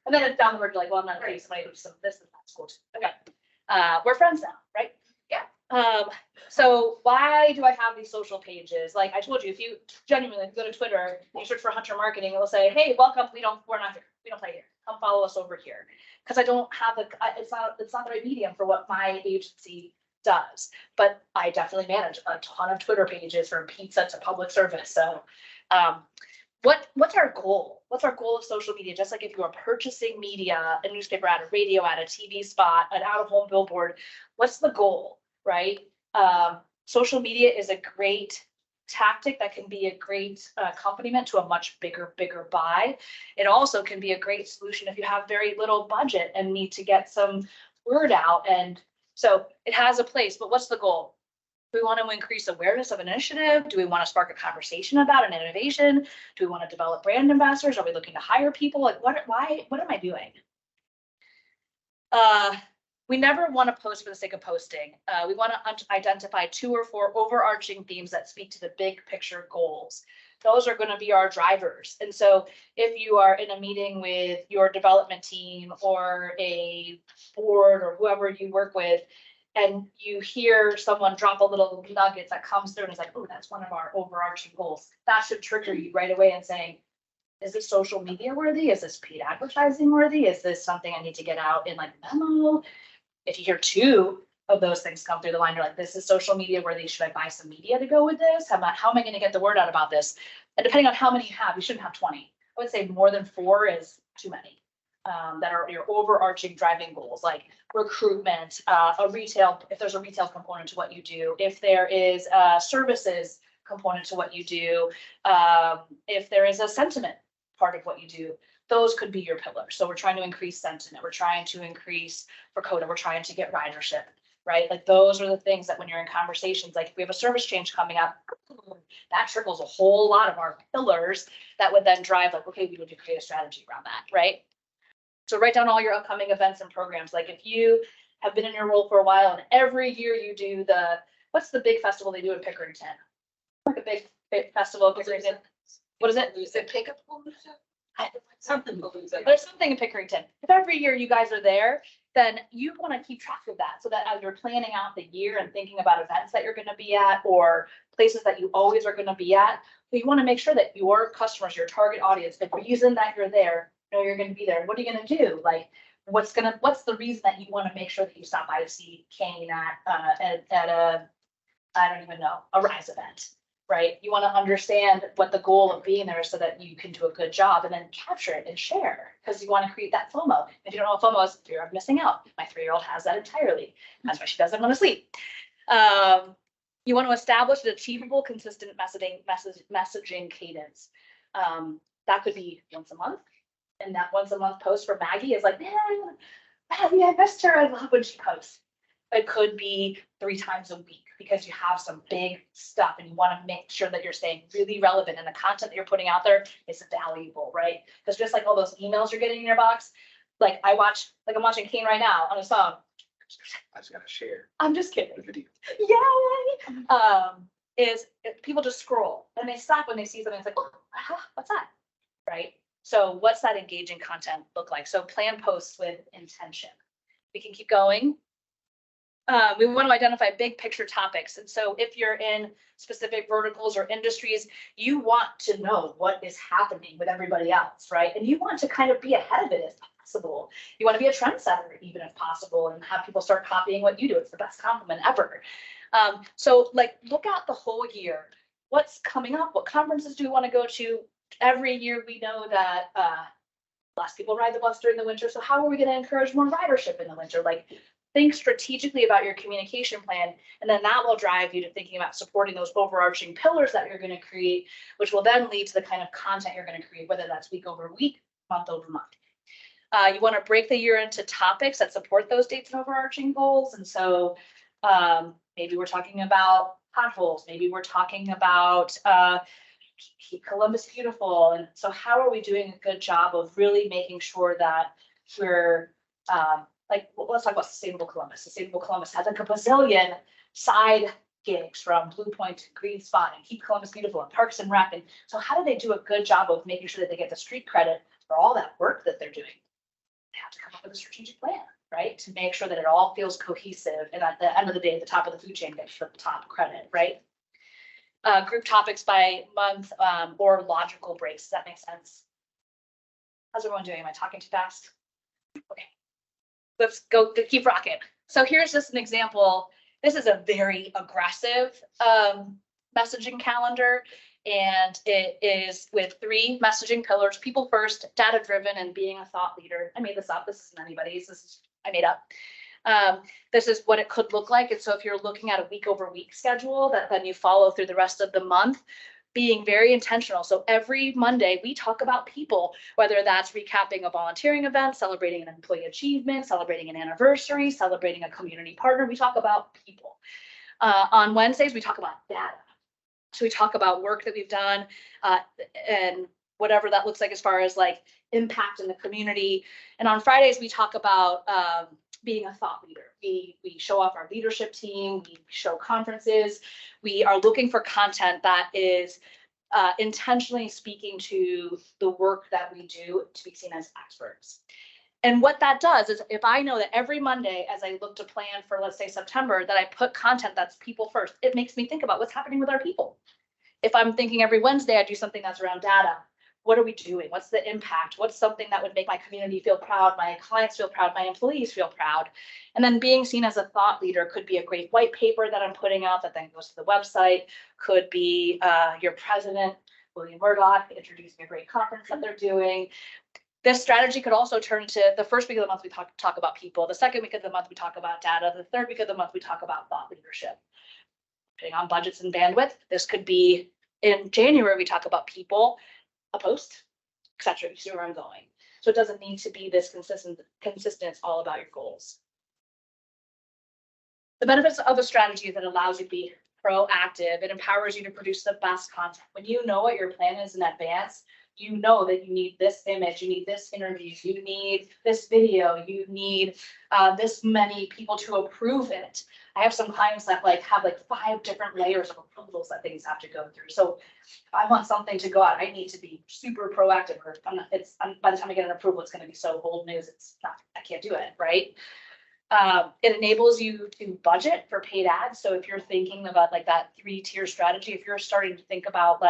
Speaker 1: and And then it's down the road, you're like, well, I'm not paying somebody to do some of this, and that's cool too. Okay. We're friends now, right?
Speaker 2: Yeah.
Speaker 1: So why do I have these social pages? Like I told you, if you genuinely go to Twitter, you search for Hunter Marketing, it will say, hey, welcome, we're not here. We don't play here. Come follow us over here. Because I don't have it's not the right medium for what my agency does. But I definitely manage a ton of Twitter pages from pizza to public service. So what's our goal? What's our goal of social media? Just like if you are purchasing media, a newspaper ad, a radio ad, a TV spot, an out-of-home billboard, what's the goal, right? Social media is a great tactic that can be a great accompaniment to a much bigger buy. It also can be a great solution if you have very little budget and need to get some word out. And so it has a place, but what's the goal? Do we want to increase awareness of an initiative? Do we want to spark a conversation about an innovation? Do we want to develop brand ambassadors? Are we looking to hire people? Like what am I doing? We never want to post for the sake of posting. We want to identify 2 or 4 overarching themes that speak to the big picture goals. Those are going to be our drivers. And so if you are in a meeting with your development team or a board or whoever you work with, and you hear someone drop a little nugget that comes through and is like, oh, that's one of our overarching goals, that should trigger you right away and saying, is this social media worthy? Is this paid advertising worthy? Is this something I need to get out in like memo? If you hear 2 of those things come through the line, you're like, this is social media worthy. Should I buy some media to go with this? How am I going to get the word out about this? And depending on how many you have, you shouldn't have 20. I would say more than 4 is too many. That are your overarching driving goals, like recruitment, if there's a retail component to what you do, if there is a services component to what you do, if there is a sentiment part of what you do, those could be your pillars. So we're trying to increase sentiment. We're trying to increase for CODA. We're trying to get ridership, right? Like those are the things that when you're in conversations, like if we have a service change coming up, that trickles a whole lot of our pillars that would then drive like, okay, we need to create a strategy around that, right? So write down all your upcoming events and programs. Like if you have been in your role for a while and every year you do what's the big festival they do in Pickerington? Like a big festival in Pickerington. What is it?
Speaker 5: Is it pickup? Something.
Speaker 1: There's something in Pickerington. If every year you guys are there, then you want to keep track of that so that as you're planning out the year and thinking about events that you're going to be at or places that you always are going to be at, you want to make sure that your customers, your target audience, the reason that you're there, know you're going to be there. What are you going to do? Like, what's the reason that you want to make sure that you stop by to see Kane at a, I don't even know, a Rise event, right? You want to understand what the goal of being there is so that you can do a good job and then capture it and share because you want to create that FOMO. If you don't know what FOMO is, fear of missing out. My 3-year-old has that entirely. That's why she doesn't want to sleep. You want to establish an achievable, consistent messaging cadence. That could be once a month. And that once a month post for Maggie is like, man, Maggie, I missed her. I love when she posts. It could be 3 times a week because you have some big stuff and you want to make sure that you're staying really relevant and the content that you're putting out there is valuable, right? Because just like all those emails you're getting in your box, like I'm watching Kane right now on his phone.
Speaker 7: I just gotta share
Speaker 1: I'm just kidding.
Speaker 7: the video.
Speaker 1: Yay! Is people just scroll and they stop when they see something. It's like, oh, what's that? Right? So what's that engaging content look like? So plan posts with intention. We can keep going. We want to identify big picture topics. And so if you're in specific verticals or industries, you want to know what is happening with everybody else, right? And you want to kind of be ahead of it if possible. You want to be a trendsetter even if possible and have people start copying what you do. It's the best compliment ever. So like look out the whole year. What's coming up? What conferences do we want to go to? Every year we know that less people ride the bus during the winter. So how are we going to encourage more ridership in the winter? Like think strategically about your communication plan, and then that will drive you to thinking about supporting those overarching pillars that you're going to create, which will then lead to the kind of content you're going to create, whether that's week over week, month over month. You want to break the year into topics that support those dates and overarching goals. And so maybe we're talking about potholes. Maybe we're talking about keep Columbus beautiful. And so how are we doing a good job of really making sure that we're let's talk about Sustainable Columbus. Sustainable Columbus has like a bazillion side gigs from Blue Point to Green Spot and Keep Columbus Beautiful and Parks and Rec. And so how do they do a good job of making sure that they get the street credit for all that work that they're doing? they have to come up with a strategic plan, right? To make sure that it all feels cohesive, and at the end of the day, the top of the food chain gets the top credit, right? Group topics by month, or logical breaks. Does that make sense? How's everyone doing? Am I talking too fast? Okay. Let's go, keep rocking. So here's just an example. This is a very aggressive messaging calendar, and it is with 3 messaging pillars: people first, data driven, and being a thought leader. I made this up. This isn't anybody's. This is I made up. This is what it could look like. And so if you're looking at a week over week schedule that then you follow through the rest of the month, being very intentional. So every Monday we talk about people, whether that's recapping a volunteering event, celebrating an employee achievement, celebrating an anniversary, celebrating a community partner. We talk about people. On Wednesdays, we talk about data. So we talk about work that we've done, and whatever that looks like as far as like impact in the community. And on Fridays, we talk about being a thought leader. We show off our leadership team, we show conferences. We are looking for content that is intentionally speaking to the work that we do to be seen as experts. And what that does is, if I know that every Monday, as I look to plan for, let's say, September, that I put content that's people first, it makes me think about what's happening with our people. If I'm thinking every Wednesday, I do something that's around data. What are we doing? What's the impact? What's something that would make my community feel proud, my clients feel proud, my employees feel proud? And then being seen as a thought leader could be a great white paper that I'm putting out that then goes to the website, could be your president, William Murdoch, introducing a great conference that they're doing. This strategy could also turn into the first week of the month, we talk about people. The second week of the month, we talk about data. The third week of the month, we talk about thought leadership. Depending on budgets and bandwidth, this could be in January, we talk about people, a post, etc. You see where I'm going. So it doesn't need to be this consistent. It's all about your goals. The benefits of a strategy that allows you to be proactive. It empowers you to produce the best content. When you know what your plan is in advance, you know that you need this image, you need this interview, you need this video, you need this many people to approve it. I have some clients that have 5 different layers of approvals that things have to go through. So if I want something to go out, I need to be super proactive. Or by the time I get an approval, it's going to be so old news. I can't do it, right? It enables you to budget for paid ads. So if you're thinking about that 3-tier strategy, if you're starting to think about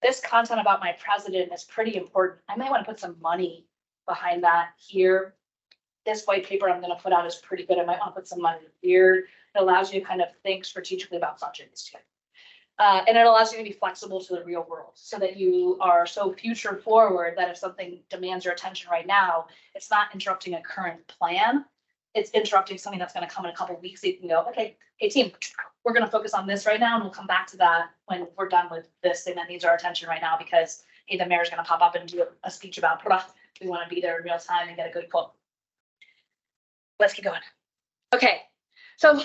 Speaker 1: this content about my president is pretty important, I might want to put some money behind that here. This white paper I'm going to put out is pretty good. I might want to put some money here. It allows you to kind of think strategically about budgets too. And it allows you to be flexible to the real world so that you are so future forward that if something demands your attention right now, it's not interrupting a current plan. It's interrupting something that's going to come in a couple of weeks. So you can go, okay, hey team, we're going to focus on this right now, and we'll come back to that when we're done with this thing that needs our attention right now, because hey, the mayor's going to pop up and do a speech about product. We want to be there in real time and get a good quote. Let's keep going. Okay, so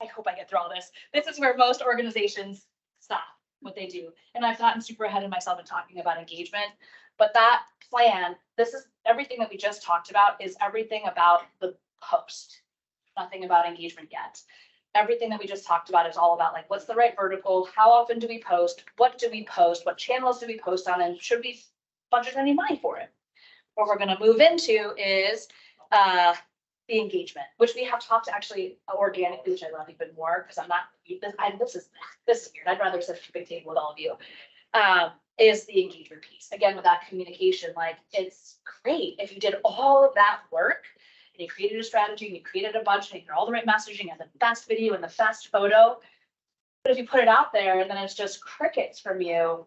Speaker 1: I hope I get through all this. This is where most organizations stop what they do. And I've gotten super ahead of myself in talking about engagement, but that plan, this is everything that we just talked about, is everything about the post, nothing about engagement yet. Everything that we just talked about is all about what's the right vertical, how often do we post, what do we post, what channels do we post on, and should we budget any money for it? What we're going to move into is the engagement, which we have talked actually organically, which I love even more because I'm not, this is weird. I'd rather sit at a big table with all of you, is the engagement piece. Again, with that communication, it's great if you did all of that work and you created a strategy and you created a budget and you did all the right messaging and the best video and the best photo. But if you put it out there and then it's just crickets from you,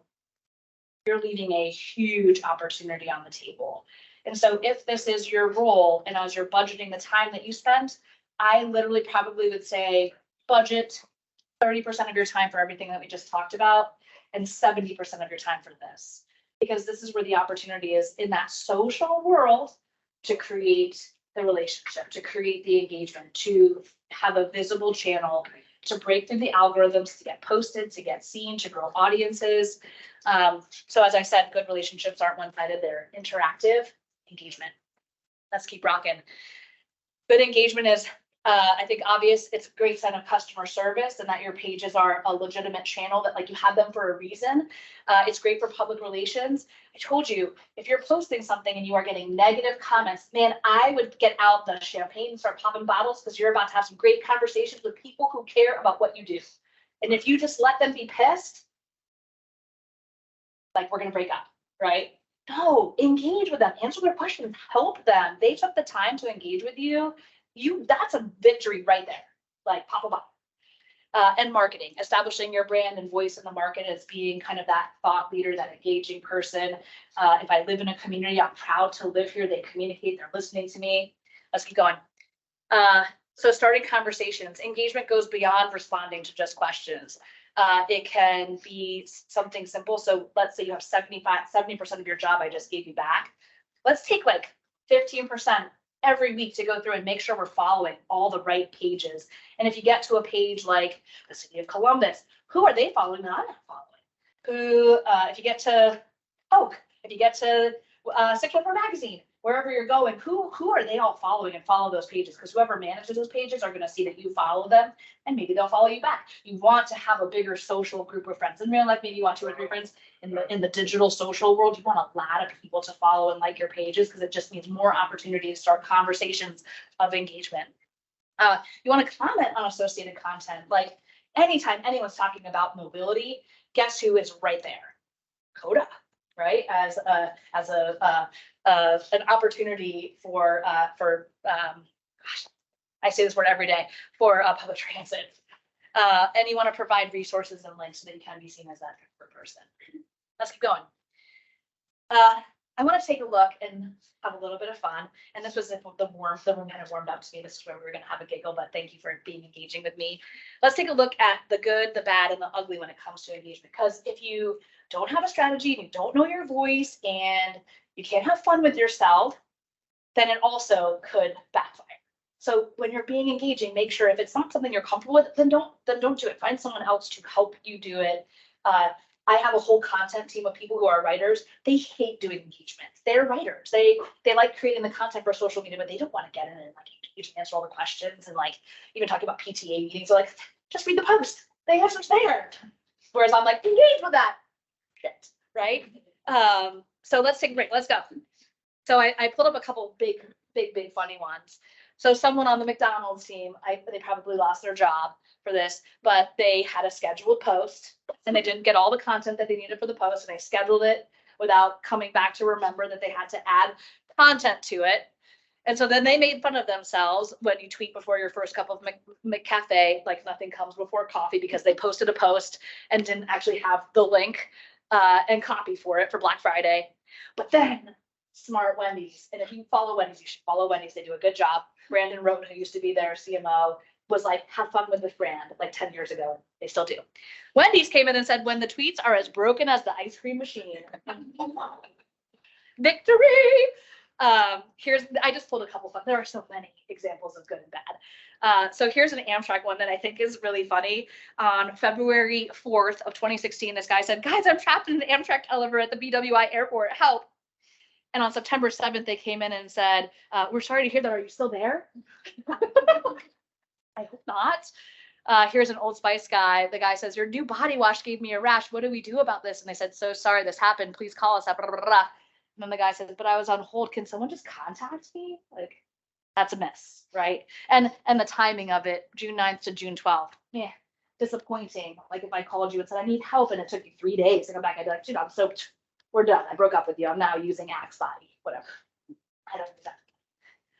Speaker 1: you're leaving a huge opportunity on the table. And so if this is your role, and as you're budgeting the time that you spend, I literally probably would say budget 30% of your time for everything that we just talked about and 70% of your time for this, because this is where the opportunity is in that social world to create the relationship, to create the engagement, to have a visible channel, to break through the algorithms, to get posted, to get seen, to grow audiences. So as I said, good relationships aren't one-sided, they're interactive. Engagement. Let's keep rocking. Good engagement is I think obvious, it's a great sign of customer service and that your pages are a legitimate channel, that like you have them for a reason. It's great for public relations. I told you, if you're posting something and you are getting negative comments, man, I would get out the champagne and start popping bottles, because you're about to have some great conversations with people who care about what you do. And if you just let them be pissed, like, we're gonna break up, right? No, engage with them, answer their questions, help them. They took the time to engage with you. That's a victory right there. Like, pop a bottle. And marketing, establishing your brand and voice in the market as being kind of that thought leader, that engaging person. If I live in a community, I'm proud to live here. They communicate, they're listening to me. Let's keep going. So starting conversations, engagement goes beyond responding to just questions. It can be something simple. So let's say you have 70% of your job I just gave you back. Let's take like 15% every week to go through and make sure we're following all the right pages. And if you get to a page like the City of Columbus, who are they following that I'm not following? Who, if you get to Oak, if you get to 614 Magazine, wherever you're going, who are they all following, and follow those pages? Because whoever manages those pages are going to see that you follow them, and maybe they'll follow you back. You want to have a bigger social group of friends. In real life, maybe you want 2 or 3 friends. In the digital social world, you want a lot of people to follow and like your pages, because it just means more opportunity to start conversations of engagement. You want to comment on associated content. Like, anytime anyone's talking about mobility, guess who is right there? Coda, right? As an opportunity for gosh, I say this word every day, for public transit. And you want to provide resources and links so that you can be seen as that expert person. Let's keep going. I want to take a look and have a little bit of fun. And this was the room kind of warmed up to me. This is where we were going to have a giggle, but thank you for being engaging with me. Let's take a look at the good, the bad, and the ugly when it comes to engagement. Because if you don't have a strategy and you don't know your voice and you can't have fun with yourself, then it also could backfire. So when you're being engaging, make sure if it's not something you're comfortable with, then don't do it. Find someone else to help you do it. I have a whole content team of people who are writers. They hate doing engagements. They're writers. They like creating the content for social media, but they don't want to get in and like engage and answer all the questions, and like even talking about PTA meetings. They're like, just read the post. The answer's there. Whereas I'm like, engage with that shit, right? So let's take a break. Let's go. So I pulled up a couple big funny ones. So someone on the McDonald's team, they probably lost their job for this, but they had a scheduled post and they didn't get all the content that they needed for the post, and they scheduled it without coming back to remember that they had to add content to it. And so then they made fun of themselves when you tweet before your first cup of McCafe, like nothing comes before coffee, because they posted a post and didn't actually have the link and copy for it for Black Friday. But then smart Wendy's, and if you follow Wendy's, you should follow Wendy's. They do a good job. Brandon Roten, who used to be their CMO, was like, have fun with this brand, like 10 years ago. They still do. Wendy's came in and said, when the tweets are as broken as the ice cream machine. Victory. I just pulled a couple fun. There are so many examples of good and bad. So here's an Amtrak one that I think is really funny. On February 4th of 2016, this guy said, guys, I'm trapped in an Amtrak elevator at the BWI airport, help. And on September 7th, they came in and said, we're sorry to hear that. Are you still there? I hope not. Here's an Old Spice guy. The guy says, your new body wash gave me a rash. What do we do about this? And they said, so sorry this happened. Please call us. And then the guy says, but I was on hold. Can someone just contact me? Like, that's a mess, right? And the timing of it, June 9th to June 12th. Yeah, disappointing. Like if I called you and said, I need help, and it took you 3 days to come back, I'd be like, dude, I'm so, we're done. I broke up with you. I'm now using Axe Body, whatever. I don't do that.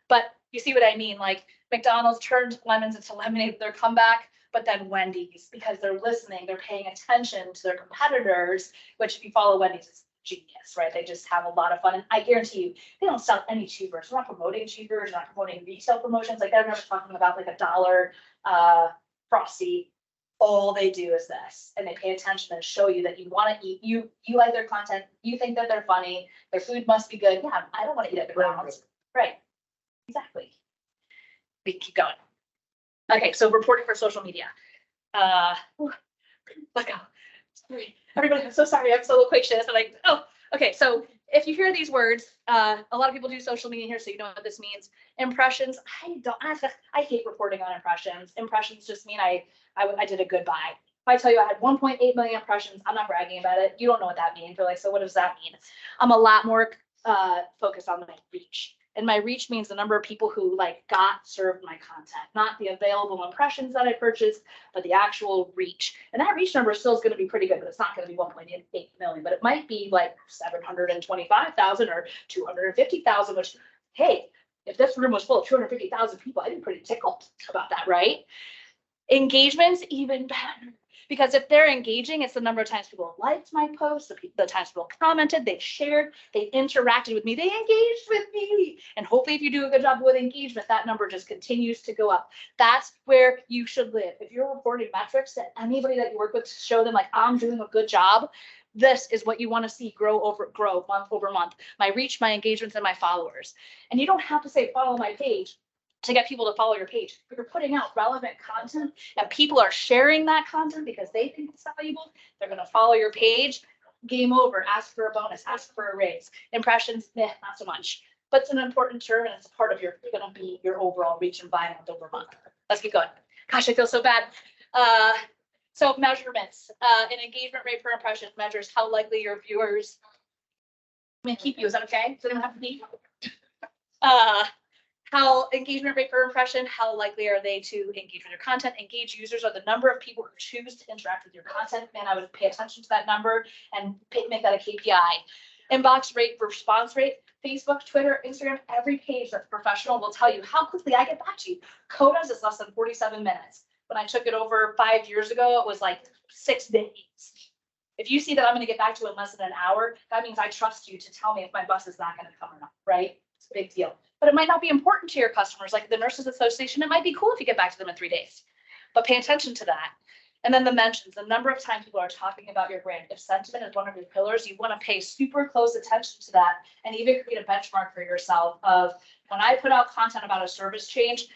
Speaker 1: But you see what I mean? Like McDonald's turned lemons into lemonade, their comeback, but then Wendy's, because they're listening, they're paying attention to their competitors, which if you follow Wendy's, is genius, right? They just have a lot of fun. And I guarantee you, they don't sell any cheeseburgers. We're not promoting cheeseburgers, we're not promoting retail promotions. Like they're never talking about like $1 Frosty. All they do is this, and they pay attention and show you that you want to eat. You like their content. You think that they're funny. Their food must be good. Yeah, I don't want to eat at McDonald's. Right. Exactly. We keep going. Okay, so reporting for social media. Let go. Sorry, everybody. I'm so sorry. I'm so loquacious. I'm like, oh, okay. So if you hear these words, a lot of people do social media here, so you know what this means. Impressions, I hate reporting on impressions. Impressions just mean I did a good buy. If I tell you I had 1.8 million impressions, I'm not bragging about it. You don't know what that means. You're like, so what does that mean? I'm a lot more focused on my reach. And my reach means the number of people who like served my content, not the available impressions that I purchased, but the actual reach. And that reach number still is going to be pretty good, but it's not going to be 1.8 million, but it might be like 725,000 or 250,000, which, hey, if this room was full of 250,000 people, I'd be pretty tickled about that, right? Engagement's even better. Because if they're engaging, it's the number of times people liked my post, the times people commented, they shared, they interacted with me, they engaged with me. And hopefully if you do a good job with engagement, that number just continues to go up. That's where you should live. If you're reporting metrics to anybody that you work with to show them like, I'm doing a good job, this is what you want to see grow month over month. My reach, my engagements, and my followers. And you don't have to say follow my page to get people to follow your page. If you're putting out relevant content and people are sharing that content because they think it's valuable, they're going to follow your page. Game over. Ask for a bonus. Ask for a raise. Impressions, not so much. But it's an important term and it's a part of going to be your overall reach and buy month over month. Let's keep going. Gosh, I feel so bad. So measurements. An engagement rate per impression measures how likely your viewers. I'm going to keep you. Is that okay? Does anyone have to leave? How engagement rate per impression, how likely are they to engage with your content? Engaged users are the number of people who choose to interact with your content. Man, I would pay attention to that number and make that a KPI. Inbox rate, response rate, Facebook, Twitter, Instagram, every page that's professional will tell you how quickly I get back to you. Coda's is less than 47 minutes. When I took it over 5 years ago, it was like 6 days. If you see that I'm going to get back to you in less than an hour, that means I trust you to tell me if my bus is not going to come or not, right? It's a big deal. But it might not be important to your customers, like the Nurses Association. It might be cool if you get back to them in 3 days, but pay attention to that. And then the mentions, the number of times people are talking about your brand. If sentiment is one of your pillars, you want to pay super close attention to that and even create a benchmark for yourself of when I put out content about a service change,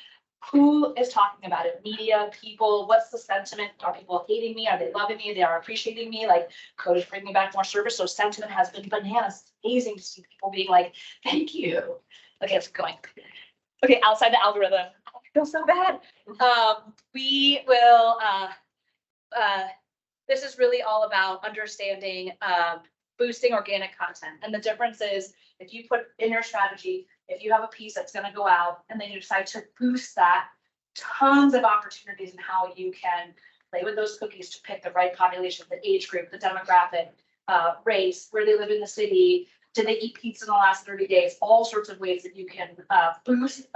Speaker 1: who is talking about it? Media, people, what's the sentiment? Are people hating me? Are they loving me? They are appreciating me. Like, code is bringing back more service. So sentiment has been bananas. It's amazing to see people being like, thank you. Okay, let's keep going. Okay, outside the algorithm. I feel so bad. We will, this is really all about understanding boosting organic content. And the difference is if you put in your strategy, if you have a piece that's going to go out and then you decide to boost that, tons of opportunities in how you can play with those cookies to pick the right population, the age group, the demographic, race, where they live in the city, did they eat pizza in the last 30 days, all sorts of ways that you can boost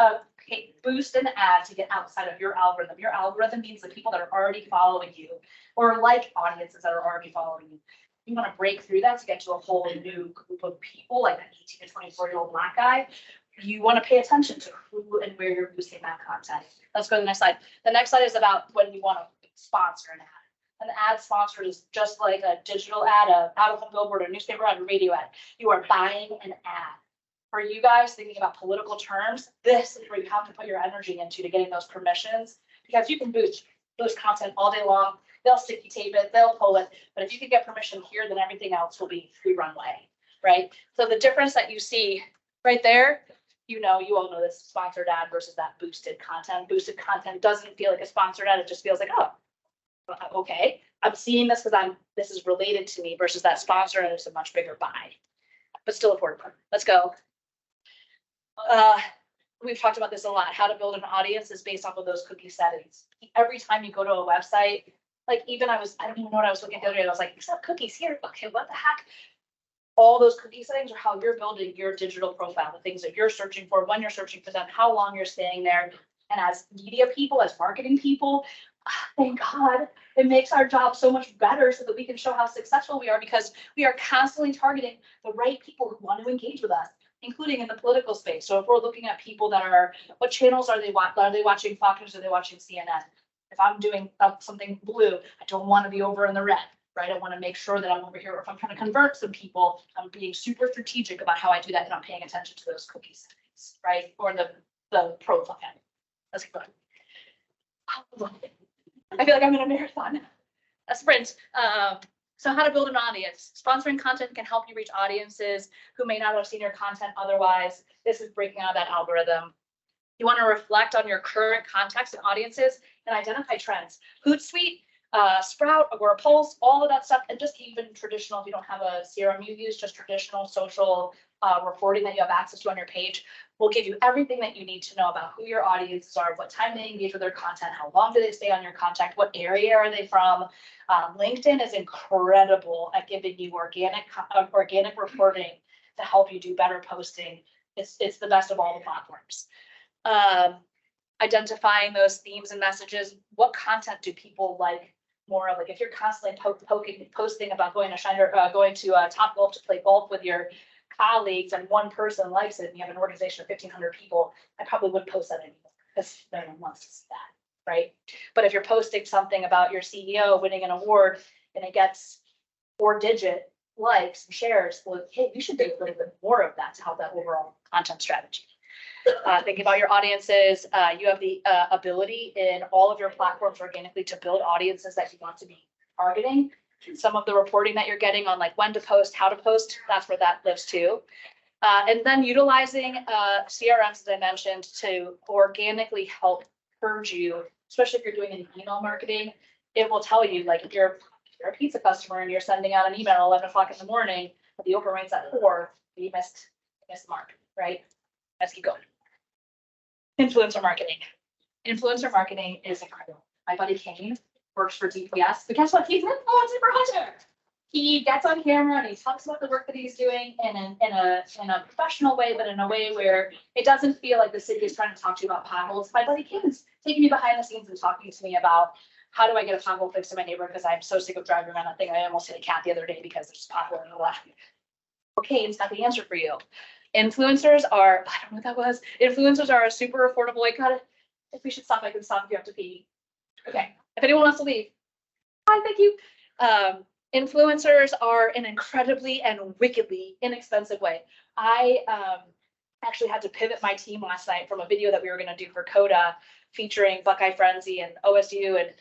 Speaker 1: an ad to get outside of your algorithm. Your algorithm means the people that are already following you or like audiences that are already following you. You want to break through that to get to a whole new group of people, like that 18 to 24-year-old Black guy. You want to pay attention to who and where you're boosting that content. Let's go to the next slide. The next slide is about when you want to sponsor an ad. An ad sponsored is just like a digital ad, a out-of-home billboard, a newspaper ad, a radio ad. You are buying an ad. For you guys thinking about political terms, this is where you have to put your energy into to getting those permissions, because you can boost content all day long. They'll sticky tape it, they'll pull it, but if you can get permission here, then everything else will be free runway, right? So the difference that you see right there, you all know this sponsored ad versus that boosted content. Boosted content doesn't feel like a sponsored ad. It just feels like, oh, okay, I'm seeing this because this is related to me versus that sponsor and it's a much bigger buy, but still important. Let's go. We've talked about this a lot. How to build an audience is based off of those cookie settings. Every time you go to a website, like I don't even know what I was looking at the other day. I was like, except cookies here. Okay, what the heck? All those cookie settings are how you're building your digital profile, the things that you're searching for, when you're searching for them, how long you're staying there. And as media people, as marketing people, thank God, it makes our job so much better so that we can show how successful we are, because we are constantly targeting the right people who want to engage with us, including in the political space. So if we're looking at people that are, what channels are they watching? Are they watching Fox News? Are they watching CNN? If I'm doing something blue, I don't want to be over in the red, right? I want to make sure that I'm over here. If I'm trying to convert some people, I'm being super strategic about how I do that, and I'm paying attention to those cookie settings, right? Or the profile. Let's keep going. I feel like I'm in a marathon, a sprint. So how to build an audience. Sponsoring content can help you reach audiences who may not have seen your content otherwise. This is breaking out of that algorithm. You want to reflect on your current context and audiences and identify trends. Hootsuite, Sprout, Agorapulse, all of that stuff, and just even traditional, if you don't have a CRM you use, just traditional social reporting that you have access to on your page will give you everything that you need to know about who your audiences are, what time they engage with their content, how long do they stay on your content, what area are they from. LinkedIn is incredible at giving you organic reporting to help you do better posting. It's the best of all the platforms. Identifying those themes and messages. What content do people like more of? Like if you're constantly posting about going to Top Golf to play golf with your colleagues and one person likes it and you have an organization of 1,500 people, I probably wouldn't post that anymore because no one wants to see that, right? But if you're posting something about your CEO winning an award and it gets 4-digit likes and shares, well, hey, you should do a little bit more of that to help that overall content strategy. Thinking about your audiences, you have the ability in all of your platforms organically to build audiences that you want to be targeting. Some of the reporting that you're getting on like when to post, how to post, that's where that lives too. And then utilizing CRMs, as I mentioned, to organically help purge you, especially if you're doing an email marketing. It will tell you, like if you're a pizza customer and you're sending out an email at 11 o'clock in the morning, but the open rate's at 4, you missed the mark, right? Let's keep going. Influencer marketing. Influencer marketing is incredible. My buddy Kane works for DPS, but guess what? He's an influencer hunter. He gets on camera and he talks about the work that he's doing in a professional way, but in a way where it doesn't feel like the city is trying to talk to you about potholes. My buddy Kane's taking me behind the scenes and talking to me about how do I get a pothole fixed in my neighborhood because I'm so sick of driving around that thing. I almost hit a cat the other day because there's a pothole in the left. Well, Kane's got the answer for you. Influencers are, I don't know what that was. Influencers are a super affordable way. God, if we should stop, I can stop if you have to pee. Okay. If anyone wants to leave. Hi, thank you. Influencers are an incredibly and wickedly inexpensive way. I actually had to pivot my team last night from a video that we were going to do for CODA featuring Buckeye Frenzy and OSU and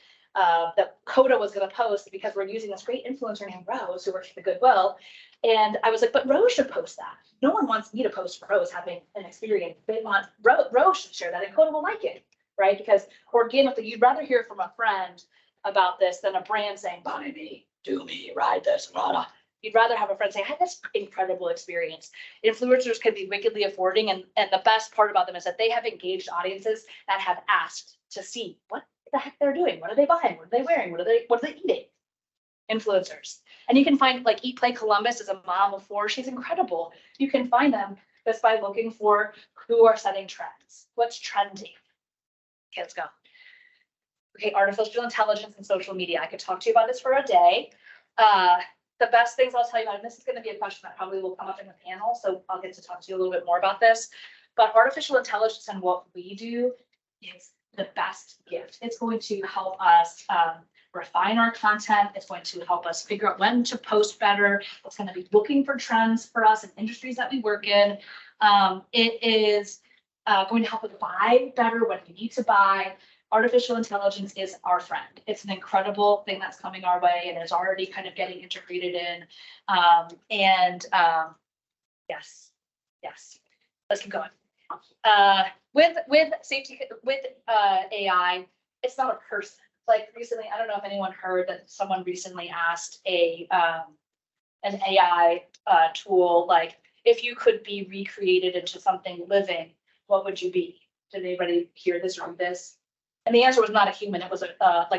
Speaker 1: that CODA was going to post because we're using this great influencer named Rose who works for the Goodwill. And I was like, but Rose should post that. No one wants me to post Rose having an experience. They want Rose should share that and CODA will like it, right? Because organically, you'd rather hear from a friend about this than a brand saying, buy me, do me, ride this, blah, blah. You'd rather have a friend say, I had this incredible experience. Influencers can be wickedly affording. And the best part about them is that they have engaged audiences that have asked to see what the heck they're doing. What are they buying? What are they wearing? What are they eating? Influencers. And you can find like Eat Play Columbus is a mom of 4. She's incredible. You can find them just by looking for who are setting trends. What's trending? Okay, let's go. Okay, artificial intelligence and social media. I could talk to you about this for a day. The best things I'll tell you about, and this is going to be a question that probably will come up in the panel, so I'll get to talk to you a little bit more about this. But artificial intelligence and what we do is the best gift. It's going to help us refine our content. It's going to help us figure out when to post better. It's going to be looking for trends for us in industries that we work in. It is going to help us buy better when we need to buy. Artificial intelligence is our friend. It's an incredible thing that's coming our way and is already kind of getting integrated in. Yes, let's keep going. With safety, with AI, it's not a person. Like recently, I don't know if anyone heard that someone recently asked an AI tool, like if you could be recreated into something living, what would you be? Did anybody hear this or read this? And the answer was not a human. It was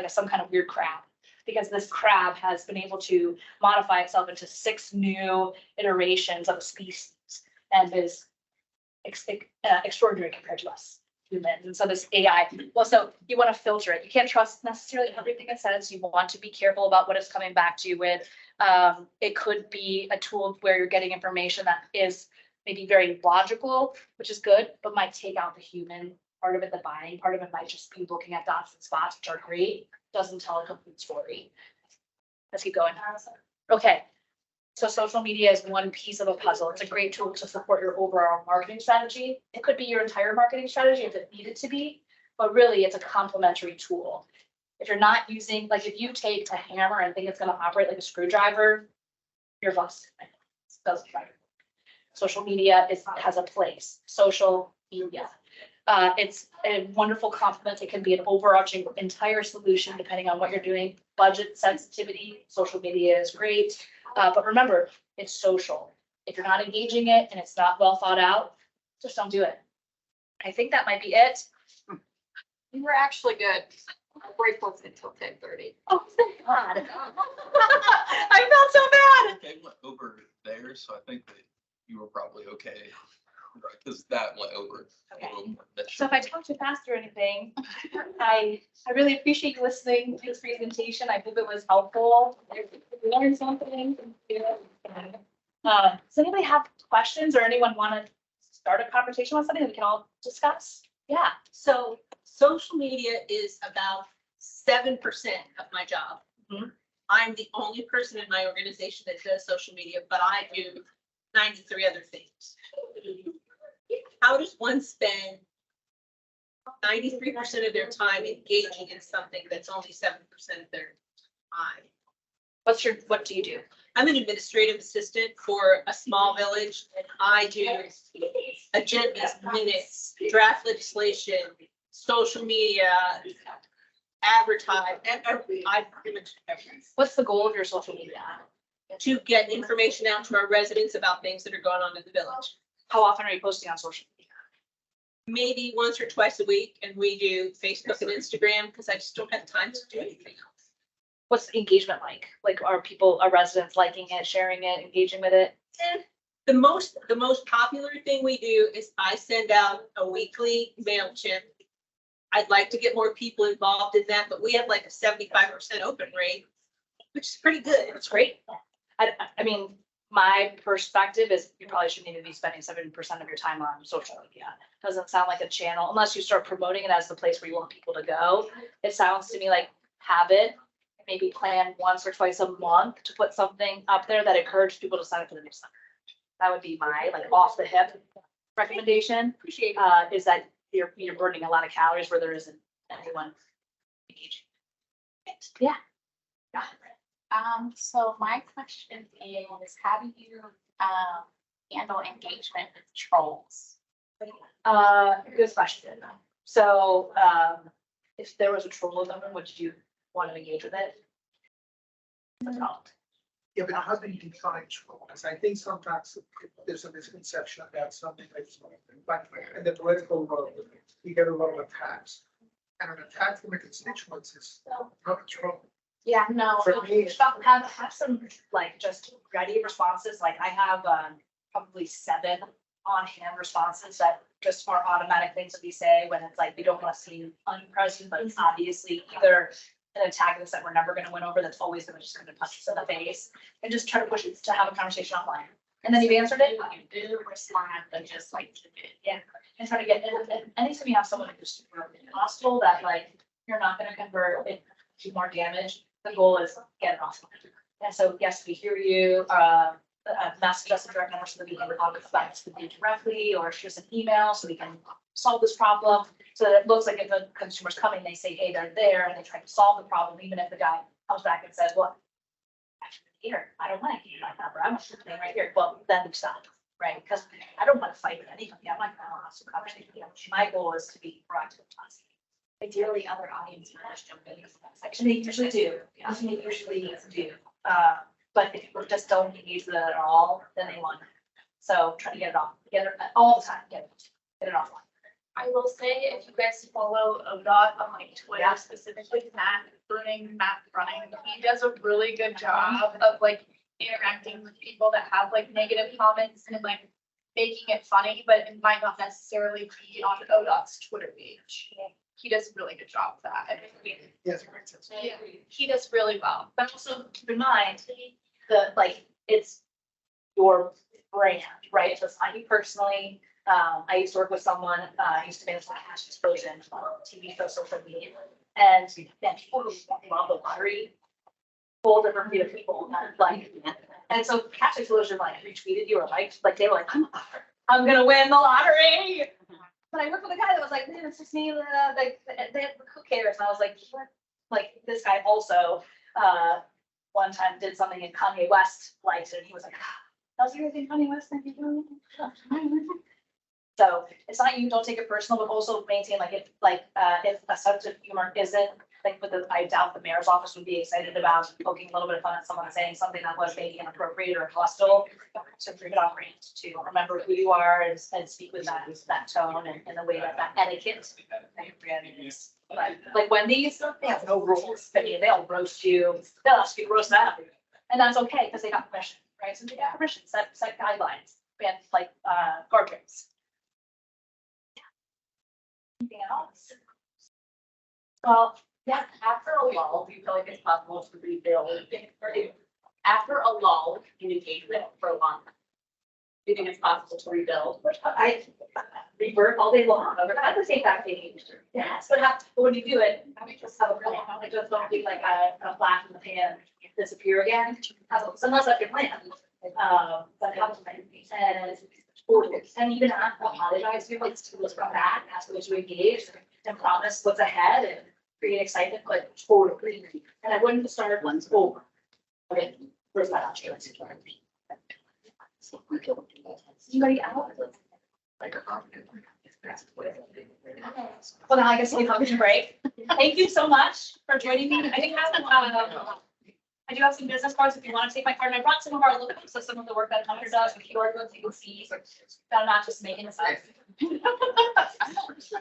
Speaker 1: some kind of weird crab, because this crab has been able to modify itself into 6 new iterations of a species and is extraordinary compared to us humans. And so this AI, well, so you want to filter it. You can't trust necessarily everything it says. You want to be careful about what it's coming back to you with. It could be a tool where you're getting information that is maybe very logical, which is good, but might take out the human part of it. The buying part of it might just be looking at dots and spots, which are great. Doesn't tell a complete story. Let's keep going. Okay. So social media is one piece of a puzzle. It's a great tool to support your overall marketing strategy. It could be your entire marketing strategy if it needed to be, but really it's a complementary tool. If you're not using, like, if you take a hammer and think it's gonna operate like a screwdriver, you're busted. It doesn't work. Social media has a place, social media. It's a wonderful complement. It can be an overarching entire solution depending on what you're doing. Budget sensitivity, social media is great. But remember, it's social. If you're not engaging it and it's not well thought out, just don't do it. I think that might be it.
Speaker 5: You were actually good. Break was until 10:30.
Speaker 1: Oh, thank God. I felt so bad.
Speaker 8: They went over there, so I think that you were probably okay. Because that went over. a little more.
Speaker 1: So if I talk too fast or anything, I really appreciate you listening to this presentation. I hope it was helpful. We learned something. Does anybody have questions or anyone want to start a conversation on something that we can all discuss? Yeah.
Speaker 9: So social media is about 7% of my job.
Speaker 1: Mhm.
Speaker 9: I'm the only person in my organization that does social media, but I do 93 other things. How does one spend 93% of their time engaging in something that's only 7% of their time?
Speaker 1: What do you do?
Speaker 9: I'm an administrative assistant for a small village, and I do agendas, minutes, draft legislation, social media, advertise, I pretty much everything.
Speaker 1: What's the goal of your social media?
Speaker 9: To get information out to our residents about things that are going on in the village.
Speaker 1: How often are you posting on social media?
Speaker 9: Maybe once or twice a week, and we do Facebook and Instagram because I just don't have time to do anything else.
Speaker 1: What's the engagement like? Like, are residents liking it, sharing it, engaging with it?
Speaker 9: The most popular thing we do is I send out a weekly MailChimp. I'd like to get more people involved in that, but we have like a 75% open rate, which is pretty good.
Speaker 1: It's great. I mean, my perspective is you probably shouldn't even be spending 70% of your time on social media. Doesn't sound like a channel, unless you start promoting it as the place where you want people to go. It sounds to me like habit, maybe plan once or twice a month to put something up there that encourages people to sign up for the newsletter. That would be my like off the hip recommendation.
Speaker 9: Appreciate it.
Speaker 1: Is that you're burning a lot of calories where there isn't anyone engaging. Yeah. Yeah.
Speaker 10: So my question is, how do you, handle engagement with trolls?
Speaker 1: Good question. So, if there was a troll in them, would you want to engage with it? No.
Speaker 3: Yeah, but how do you define troll? Because I think sometimes there's a misconception about something like in the political world, you get a lot of attacks. And an attack from a constituent is not a troll.
Speaker 1: Yeah, no,
Speaker 3: For me-
Speaker 1: have some like just ready responses. Like I have probably 7 on hand responses that just are automatic things that we say when it's like we don't want to seem unpresent, but it's obviously either an antagonist that we're never going to win over that's always going to just kind of punch us in the face and just try to push it to have a conversation offline. And then you've answered it.
Speaker 10: You do respond, but just like,
Speaker 1: Yeah, and try to get, and anytime you have someone who's super hostile that like, you're not gonna convert it to more damage, the goal is get it offline. And so, yes, we hear you, message us a direct number so that we can talk about it with you directly, or shoot us an email so we can solve this problem. So that it looks like if a consumer's coming, they say, hey, they're there, and they try to solve the problem, even if the guy comes back and says, well, here, I don't want to give you my number, I'm sitting right here, well, then we stop. Right, because I don't want to fight with anybody. I'm not going to have some conversation. My goal is to be proactive.
Speaker 6: Ideally, other audience members jump in this
Speaker 1: And
Speaker 6: section.
Speaker 1: they usually do. They usually do. But if you just don't engage with it at all, then they want. So try to get it off, get it all the time, get it offline.
Speaker 4: I will say, if you guys follow ODOT on like Twitter,
Speaker 1: Yeah.
Speaker 4: specifically Matt Running, he does a really good job of like interacting with people that have like negative comments and like making it funny, but it might not necessarily be on ODOT's Twitter page. He does a really good job of that.
Speaker 3: Yes.
Speaker 4: Yeah, he does really well.
Speaker 1: But also keep in mind, it's your brand, right? So it's not you personally. I used to work with someone, I used to manage the cash explosion on TV for social media. And then people who love the lottery, whole different breed of people, like, and so cash explosion like retweeted you or like they were like, I'm gonna win the lottery. But I worked with a guy that was like, man, it's just me, like, who cares? And I was like, like this guy also, one time did something and Kanye West liked it, and he was like, how's everything Kanye West think you're doing? So it's not, you don't take it personal, but also maintain if a sense of humor isn't, I doubt the mayor's office would be excited about poking a little bit of fun at someone saying something that was maybe inappropriate or hostile. So bring it on brand to remember who you are and speak with that tone and the way that etiquette. Is. But like Wendy's, they have no rules. I mean, they'll roast you, they'll ask you to roast them. And that's okay because they got permission, right? So they got permission, set guidelines, and guardrails. Anything else?
Speaker 6: Well, yeah, after a lull, do you feel like it's possible to rebuild? After a lull in engagement for a long time, do you think it's possible to rebuild?
Speaker 1: I rebirth all day long. At the same time, yes, but when you do it, just have a plan. Just don't be like a flash in the pan, disappear again. Unless that's your plan. But have a plan. And even apologize to like to come back, ask them to engage and promise what's ahead and create excitement, but totally. And I wouldn't start once over. Okay, where's that option? Anybody else? Well, now I guess we come to break. Thank you so much for joining me. I do have some business cards if you want to take my card. And I brought some of our lookups of some of the work that Hunter does with QR codes you can see. So I'm not just making this up.